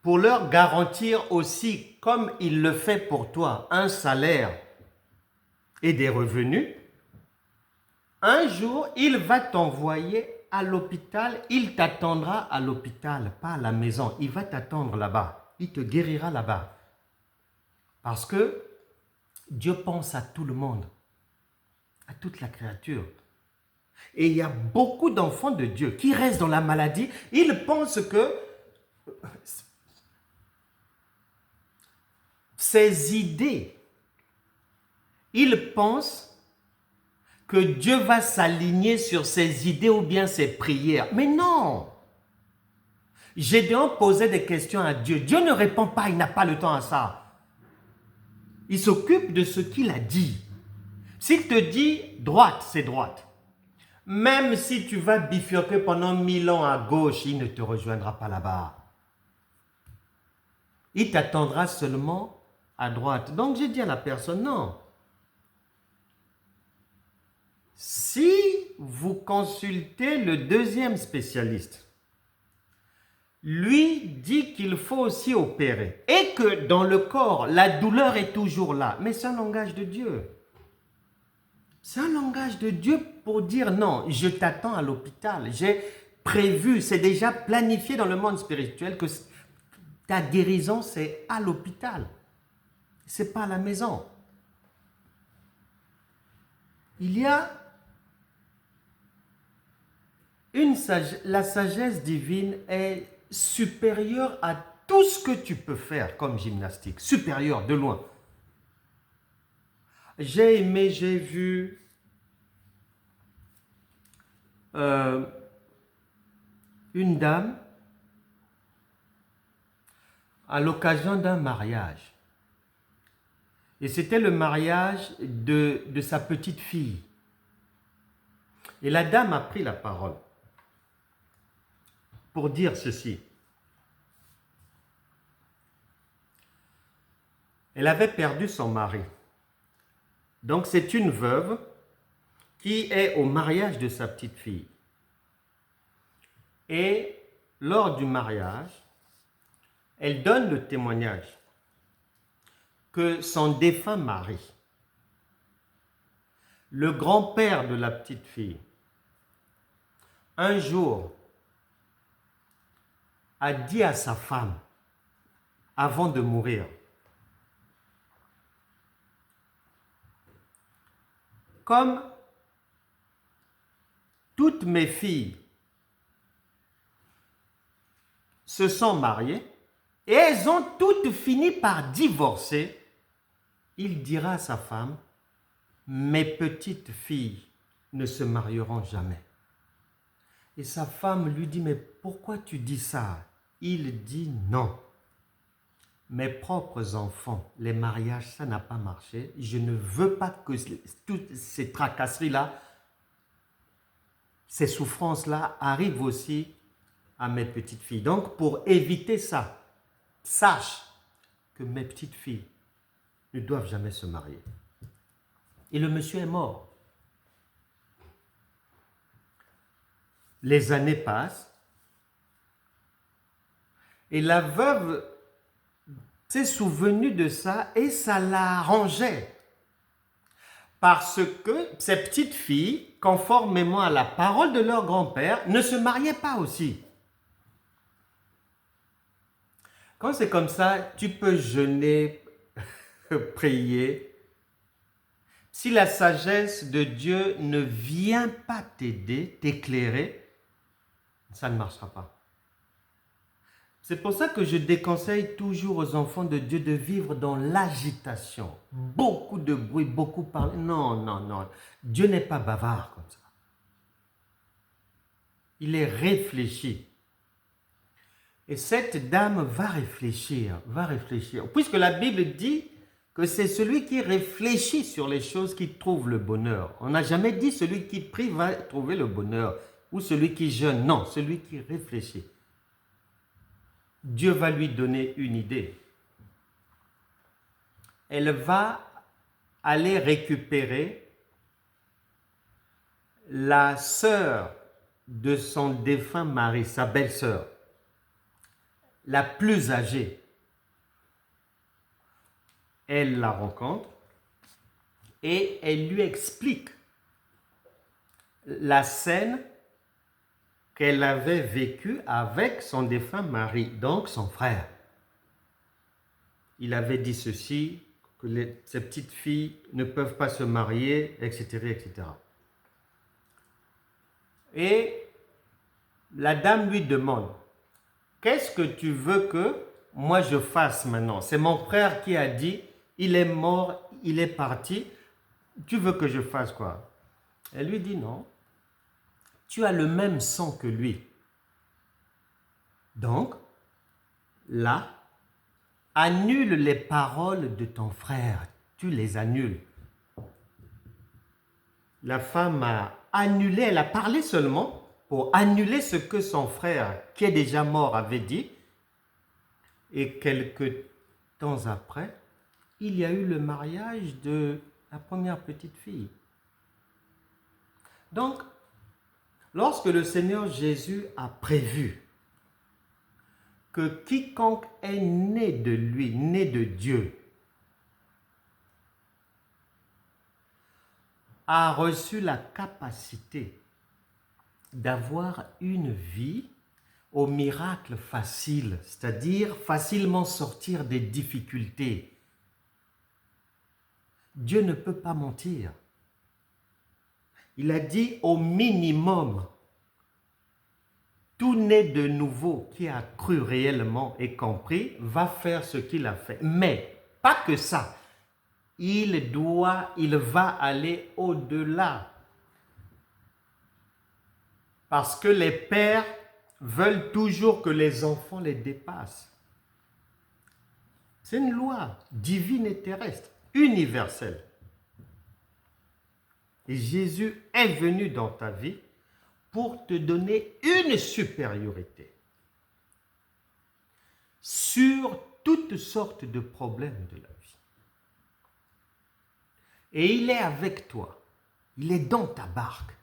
pour leur garantir aussi, comme il le fait pour toi, un salaire et des revenus, un jour, il va t'envoyer à l'hôpital, il t'attendra à l'hôpital, pas à la maison, il va t'attendre là-bas, il te guérira là-bas. Parce que Dieu pense à tout le monde, à toute la créature. Et il y a beaucoup d'enfants de Dieu qui restent dans la maladie. Ils pensent que ces idées, ils pensent que Dieu va s'aligner sur ses idées ou bien ses prières. Mais non! Gédéon posait des questions à Dieu. Dieu ne répond pas, il n'a pas le temps à ça. Il s'occupe de ce qu'il a dit. S'il te dit droite, c'est droite. Même si tu vas bifurquer pendant 1000 ans à gauche, il ne te rejoindra pas là-bas. Il t'attendra seulement à droite. Donc j'ai dit à la personne, non. Si vous consultez le deuxième spécialiste, lui dit qu'il faut aussi opérer et que dans le corps, la douleur est toujours là. Mais c'est un langage de Dieu. C'est un langage de Dieu pour dire non, je t'attends à l'hôpital. J'ai prévu, c'est déjà planifié dans le monde spirituel que ta guérison, c'est à l'hôpital. C'est pas à la maison. Il y a la sagesse divine est supérieure à tout ce que tu peux faire comme gymnastique. Supérieure, de loin. J'ai aimé, j'ai vu une dame à l'occasion d'un mariage. Et c'était le mariage de sa petite fille. Et la dame a pris la parole pour dire ceci. Elle avait perdu son mari. Donc c'est une veuve qui est au mariage de sa petite fille. Et lors du mariage, elle donne le témoignage que son défunt mari, le grand-père de la petite fille, un jour a dit à sa femme, avant de mourir, comme toutes mes filles se sont mariées et elles ont toutes fini par divorcer, il dira à sa femme, mes petites filles ne se marieront jamais. Et sa femme lui dit, mais pourquoi tu dis ça? Il dit non. Mes propres enfants, les mariages, ça n'a pas marché. Je ne veux pas que toutes ces tracasseries-là, ces souffrances-là arrivent aussi à mes petites filles. Donc, pour éviter ça, sache que mes petites filles ne doivent jamais se marier. Et le monsieur est mort. Les années passent et la veuve s'est souvenue de ça et ça l'arrangeait. Parce que ces petites filles, conformément à la parole de leur grand-père, ne se mariaient pas aussi. Quand c'est comme ça, tu peux jeûner, prier. Si la sagesse de Dieu ne vient pas t'aider, t'éclairer, ça ne marchera pas. C'est pour ça que je déconseille toujours aux enfants de Dieu de vivre dans l'agitation. Beaucoup de bruit, beaucoup parler. Non, non, non. Dieu n'est pas bavard comme ça. Il est réfléchi. Et cette dame va réfléchir, va réfléchir. Puisque la Bible dit que c'est celui qui réfléchit sur les choses qui trouve le bonheur. On n'a jamais dit celui qui prie va trouver le bonheur ou celui qui jeûne. Non, celui qui réfléchit. Dieu va lui donner une idée. Elle va aller récupérer la sœur de son défunt mari, sa belle-sœur, la plus âgée. Elle la rencontre et elle lui explique la scène qu'elle avait vécue avec son défunt mari, donc son frère. Il avait dit ceci, que ces petites filles ne peuvent pas se marier, etc., etc. Et la dame lui demande, qu'est-ce que tu veux que moi je fasse maintenant? C'est mon frère qui a dit, il est mort, il est parti, tu veux que je fasse quoi? Elle lui dit non, tu as le même sang que lui. Donc, là, annule les paroles de ton frère. tu les annules. La femme a annulé, elle a parlé seulement pour annuler ce que son frère, qui est déjà mort, avait dit. Et quelque temps après, il y a eu le mariage de la première petite fille. Donc, lorsque le Seigneur Jésus a prévu que quiconque est né de lui, né de Dieu, a reçu la capacité d'avoir une vie au miracle facile, c'est-à-dire facilement sortir des difficultés. Dieu ne peut pas mentir. Il a dit au minimum, tout né de nouveau qui a cru réellement et compris va faire ce qu'il a fait. Mais pas que ça. Il va aller au-delà. Parce que les pères veulent toujours que les enfants les dépassent. C'est une loi divine et terrestre, universelle. Et Jésus est venu dans ta vie pour te donner une supériorité sur toutes sortes de problèmes de la vie. Et il est avec toi. Il est dans ta barque.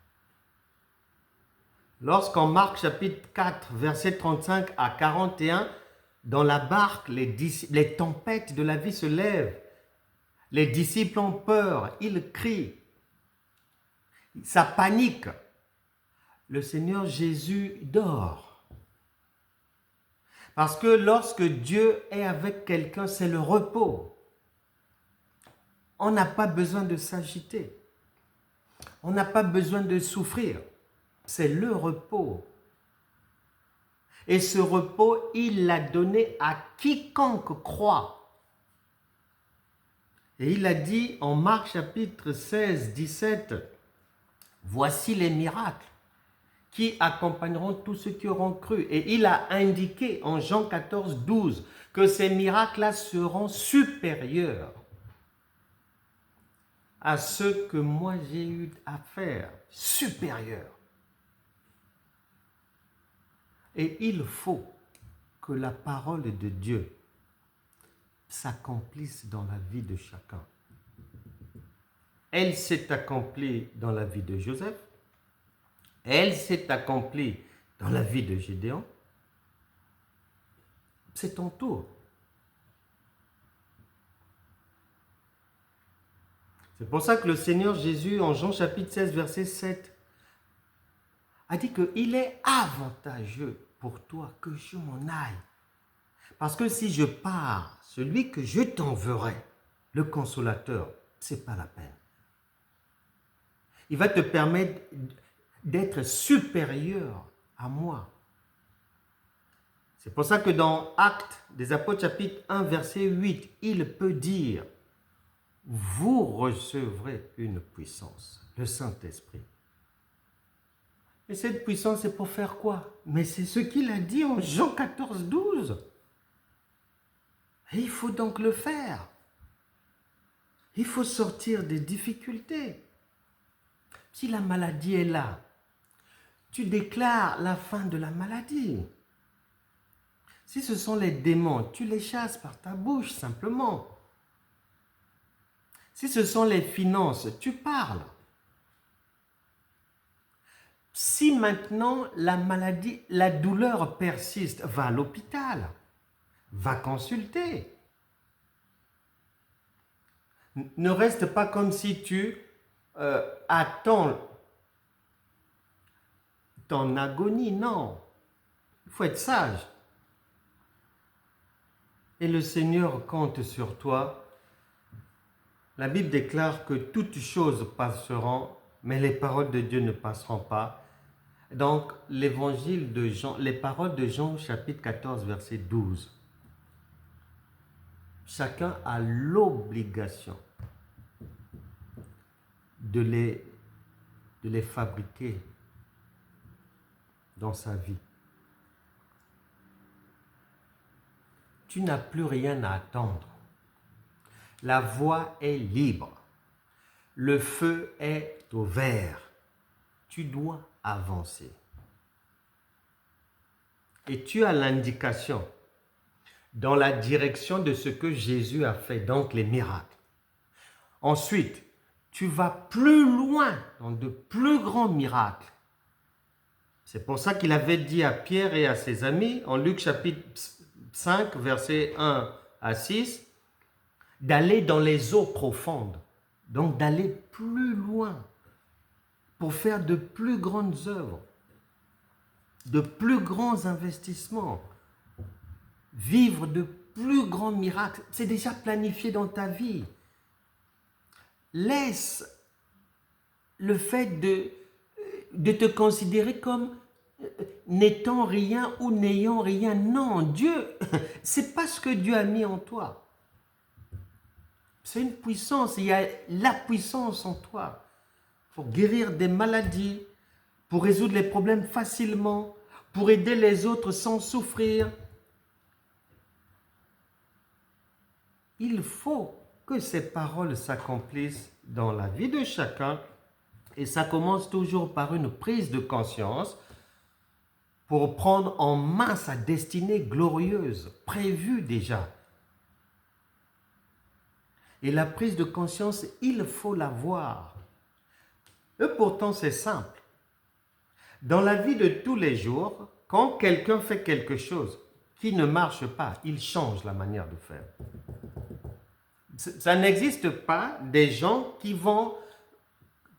Lorsqu'en Marc chapitre 4, verset 35 à 41, dans la barque, les tempêtes de la vie se lèvent. Les disciples ont peur, ils crient. Ça panique. Le Seigneur Jésus dort. Parce que lorsque Dieu est avec quelqu'un, c'est le repos. On n'a pas besoin de s'agiter. On n'a pas besoin de souffrir. C'est le repos. Et ce repos, il l'a donné à quiconque croit. Et il a dit en Marc chapitre 16, 17, « Voici les miracles qui accompagneront tous ceux qui auront cru. » Et il a indiqué en Jean 14, 12 que ces miracles-là seront supérieurs à ceux que moi j'ai eu à faire. Supérieurs. Et il faut que la parole de Dieu s'accomplisse dans la vie de chacun. Elle s'est accomplie dans la vie de Joseph. Elle s'est accomplie dans la vie de Gédéon. C'est ton tour. C'est pour ça que le Seigneur Jésus, en Jean chapitre 16, verset 7, a dit qu'il est avantageux pour toi que je m'en aille. Parce que si je pars, celui que je t'enverrai, le consolateur, ce n'est pas la peine. Il va te permettre d'être supérieur à moi. C'est pour ça que dans Actes des Apôtres chapitre 1 verset 8, il peut dire « Vous recevrez une puissance, le Saint-Esprit. » Et cette puissance, c'est pour faire quoi? Mais c'est ce qu'il a dit en Jean 14, 12. Et il faut donc le faire. Il faut sortir des difficultés. Si la maladie est là, tu déclares la fin de la maladie. Si ce sont les démons, tu les chasses par ta bouche simplement. Si ce sont les finances, tu parles. Si maintenant la maladie, la douleur persiste, va à l'hôpital, va consulter. Ne reste pas comme si tu attends ton agonie, non. Il faut être sage. Et le Seigneur compte sur toi. La Bible déclare que toutes choses passeront, mais les paroles de Dieu ne passeront pas. Donc, l'évangile de Jean, les paroles de Jean, chapitre 14, verset 12. Chacun a l'obligation de les fabriquer dans sa vie. Tu n'as plus rien à attendre. La voie est libre. Le feu est au vert. Tu dois avancer. Et tu as l'indication dans la direction de ce que Jésus a fait, donc les miracles. Ensuite, tu vas plus loin dans de plus grands miracles. C'est pour ça qu'il avait dit à Pierre et à ses amis, en Luc chapitre 5, versets 1 à 6, d'aller dans les eaux profondes, donc d'aller plus loin pour faire de plus grandes œuvres, de plus grands investissements, vivre de plus grands miracles. C'est déjà planifié dans ta vie. Laisse le fait de te considérer comme n'étant rien ou n'ayant rien. Non, Dieu, c'est pas ce que Dieu a mis en toi. C'est une puissance, il y a la puissance en toi pour guérir des maladies, pour résoudre les problèmes facilement, pour aider les autres sans souffrir. Il faut que ces paroles s'accomplissent dans la vie de chacun et ça commence toujours par une prise de conscience pour prendre en main sa destinée glorieuse, prévue déjà. Et la prise de conscience, il faut l'avoir. Et pourtant, c'est simple. Dans la vie de tous les jours, quand quelqu'un fait quelque chose qui ne marche pas, il change la manière de faire. Ça n'existe pas des gens qui vont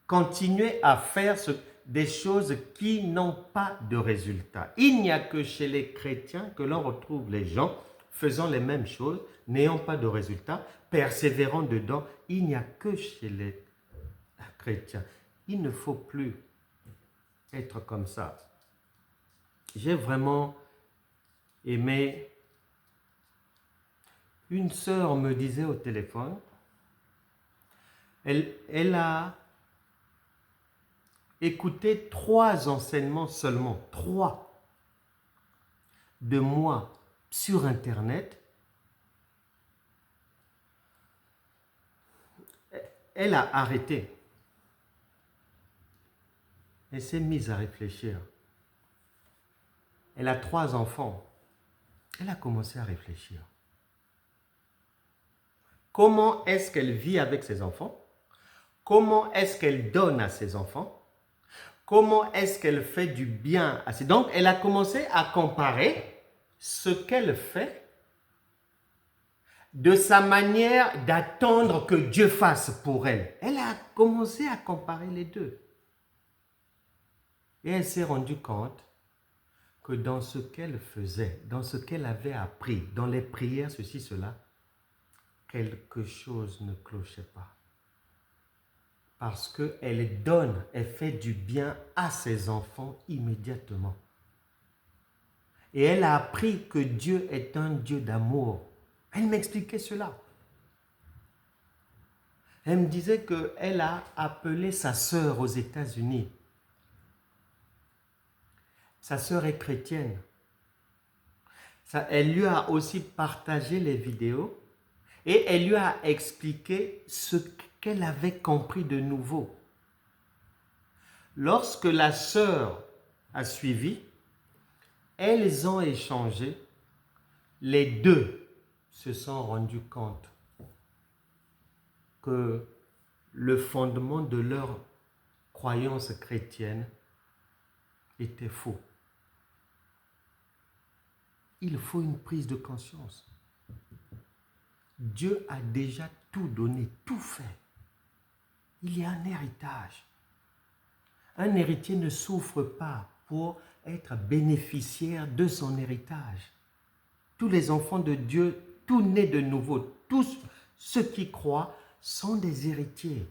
continuer à faire des choses qui n'ont pas de résultat. Il n'y a que chez les chrétiens que l'on retrouve les gens faisant les mêmes choses, n'ayant pas de résultat, persévérant dedans. Il n'y a que chez les chrétiens. Il ne faut plus être comme ça. J'ai vraiment aimé. Une sœur me disait au téléphone, elle a écouté 3 enseignements seulement, 3 de moi sur Internet. Elle a arrêté. Elle s'est mise à réfléchir. Elle a 3 enfants. Elle a commencé à réfléchir. Comment est-ce qu'elle vit avec ses enfants? Comment est-ce qu'elle donne à ses enfants? Comment est-ce qu'elle fait du bien à ses... Donc, elle a commencé à comparer ce qu'elle fait de sa manière d'attendre que Dieu fasse pour elle. Elle a commencé à comparer les deux. Et elle s'est rendue compte que dans ce qu'elle faisait, dans ce qu'elle avait appris, dans les prières, ceci, cela, quelque chose ne clochait pas. Parce qu'elle donne, elle fait du bien à ses enfants immédiatement. Et elle a appris que Dieu est un Dieu d'amour. Elle m'expliquait cela. Elle me disait qu'elle a appelé sa sœur aux États-Unis. Sa sœur est chrétienne. Elle lui a aussi partagé les vidéos et elle lui a expliqué ce qu'elle avait compris de nouveau. Lorsque la sœur a suivi, elles ont échangé, les deux se sont rendus compte que le fondement de leur croyance chrétienne était faux. Il faut une prise de conscience. Dieu a déjà tout donné, tout fait. Il y a un héritage. Un héritier ne souffre pas pour être bénéficiaire de son héritage. Tous les enfants de Dieu, tout nés de nouveau, tous ceux qui croient sont des héritiers.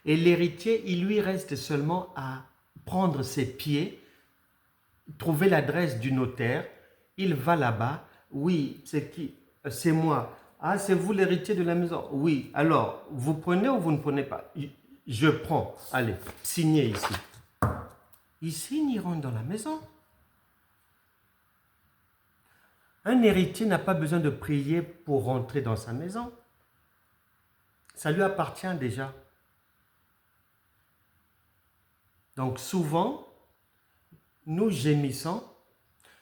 Et l'héritier, il lui reste seulement à prendre ses pieds, trouver l'adresse du notaire, il va là-bas. Oui, c'est qui? C'est moi. Ah, c'est vous l'héritier de la maison? Oui. Alors, vous prenez ou vous ne prenez pas? Je prends. Allez, signez ici. Ils signent, ils rentrent dans la maison. Un héritier n'a pas besoin de prier pour rentrer dans sa maison. Ça lui appartient déjà. Donc souvent, nous gémissons,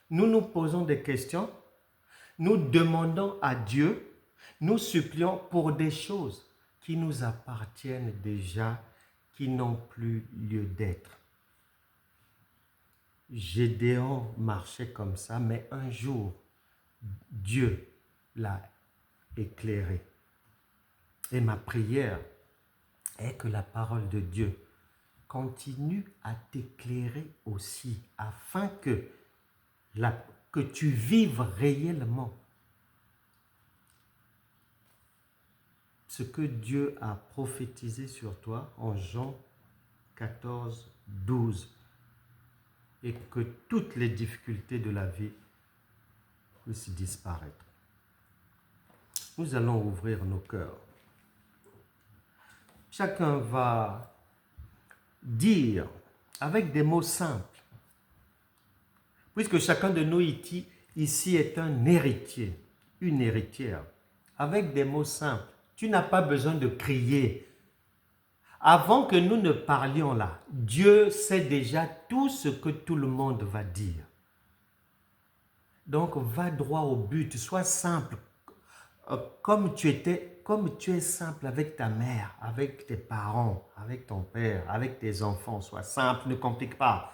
nous nous posons des questions, nous demandons à Dieu, nous supplions pour des choses qui nous appartiennent déjà, qui n'ont plus lieu d'être. Gédéon marchait comme ça, mais un jour, Dieu l'a éclairé. Et ma prière est que la parole de Dieu continue à t'éclairer aussi, afin que tu vives réellement ce que Dieu a prophétisé sur toi en Jean 14, 12, et que toutes les difficultés de la vie puissent disparaître. Nous allons ouvrir nos cœurs. Chacun va dire avec des mots simples, puisque chacun de nous ici est un héritier, une héritière, avec des mots simples. Tu n'as pas besoin de crier. Avant que nous ne parlions là, Dieu sait déjà tout ce que tout le monde va dire. Donc, va droit au but, sois simple, comme tu es simple avec ta mère, avec tes parents, avec ton père, avec tes enfants. Sois simple, ne complique pas.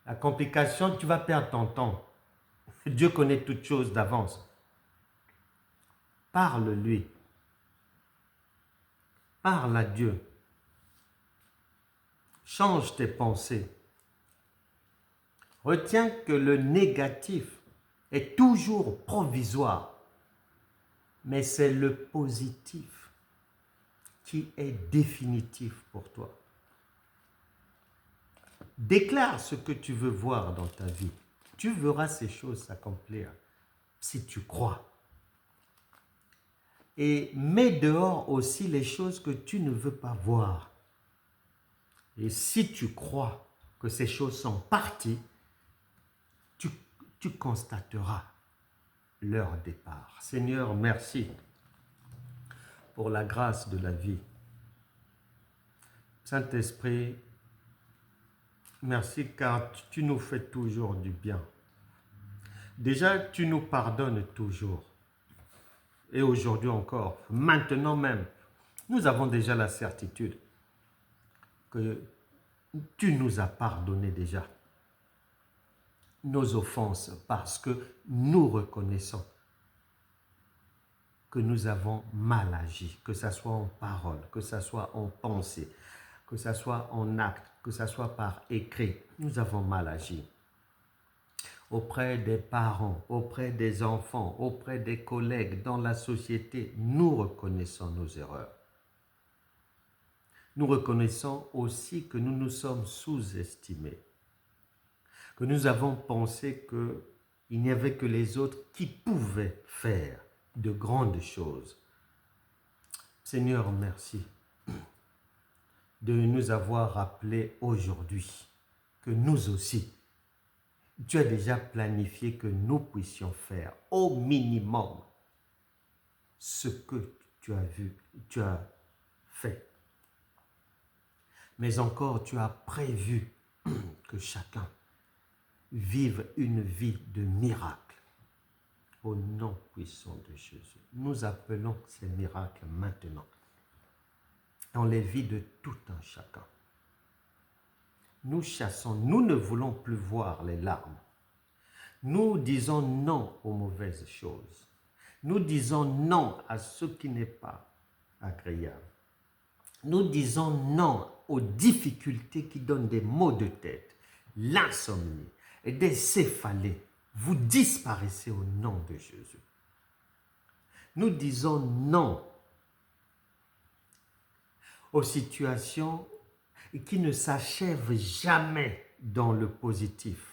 La complication, tu vas perdre ton temps. Dieu connaît toutes choses d'avance. Parle-lui. Parle à Dieu. Change tes pensées. Retiens que le négatif est toujours provisoire, mais c'est le positif qui est définitif pour toi. Déclare ce que tu veux voir dans ta vie. Tu verras ces choses s'accomplir si tu crois. Et mets dehors aussi les choses que tu ne veux pas voir. Et si tu crois que ces choses sont parties, tu constateras leur départ. Seigneur, merci pour la grâce de la vie. Saint-Esprit, merci car tu nous fais toujours du bien. Déjà, tu nous pardonnes toujours. Et aujourd'hui encore, maintenant même, nous avons déjà la certitude que tu nous as pardonné déjà nos offenses parce que nous reconnaissons que nous avons mal agi, que ce soit en parole, que ce soit en pensée, que ce soit en acte, que ce soit par écrit. Nous avons mal agi. Auprès des parents, auprès des enfants, auprès des collègues, dans la société, nous reconnaissons nos erreurs. Nous reconnaissons aussi que nous nous sommes sous-estimés, que nous avons pensé qu'il n'y avait que les autres qui pouvaient faire de grandes choses. Seigneur, merci de nous avoir rappelé aujourd'hui que nous aussi, tu as déjà planifié que nous puissions faire au minimum ce que tu as fait. Mais encore, tu as prévu que chacun vive une vie de miracle. Au nom puissant de Jésus, nous appelons ces miracles maintenant dans les vies de tout un chacun. Nous chassons, nous ne voulons plus voir les larmes. Nous disons non aux mauvaises choses. Nous disons non à ce qui n'est pas agréable. Nous disons non aux difficultés qui donnent des maux de tête, l'insomnie et des céphalées. Vous disparaissez au nom de Jésus. Nous disons non aux situations qui ne s'achèvent jamais dans le positif.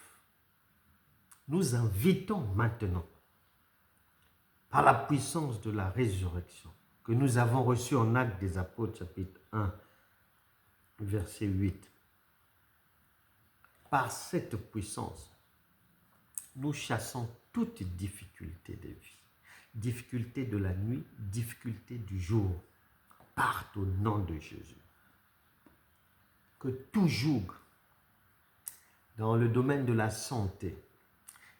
Nous invitons maintenant, par la puissance de la résurrection, que nous avons reçue en Actes des Apôtres, chapitre 1, verset 8. Par cette puissance, nous chassons toute difficulté de vie. difficultés de la nuit, difficultés du jour, partent au nom de Jésus. Que tout joug dans le domaine de la santé,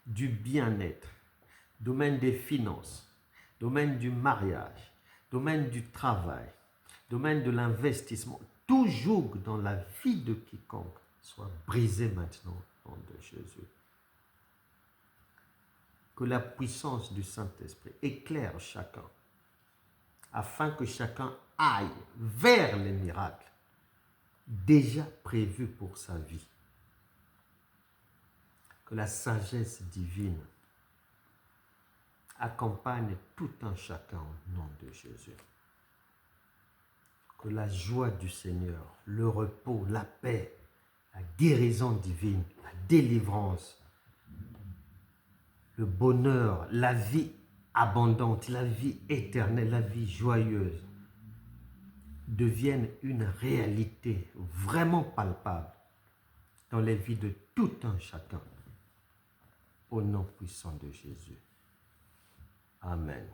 du bien-être, domaine des finances, domaine du mariage, domaine du travail, domaine de l'investissement, tout joug dans la vie de quiconque soit brisé maintenant au nom de Jésus. Que la puissance du Saint-Esprit éclaire chacun, afin que chacun aille vers les miracles déjà prévus pour sa vie. Que la sagesse divine accompagne tout un chacun au nom de Jésus. Que la joie du Seigneur, le repos, la paix, la guérison divine, la délivrance, le bonheur, la vie abondante, la vie éternelle, la vie joyeuse deviennent une réalité vraiment palpable dans les vies de tout un chacun. Au nom puissant de Jésus. Amen.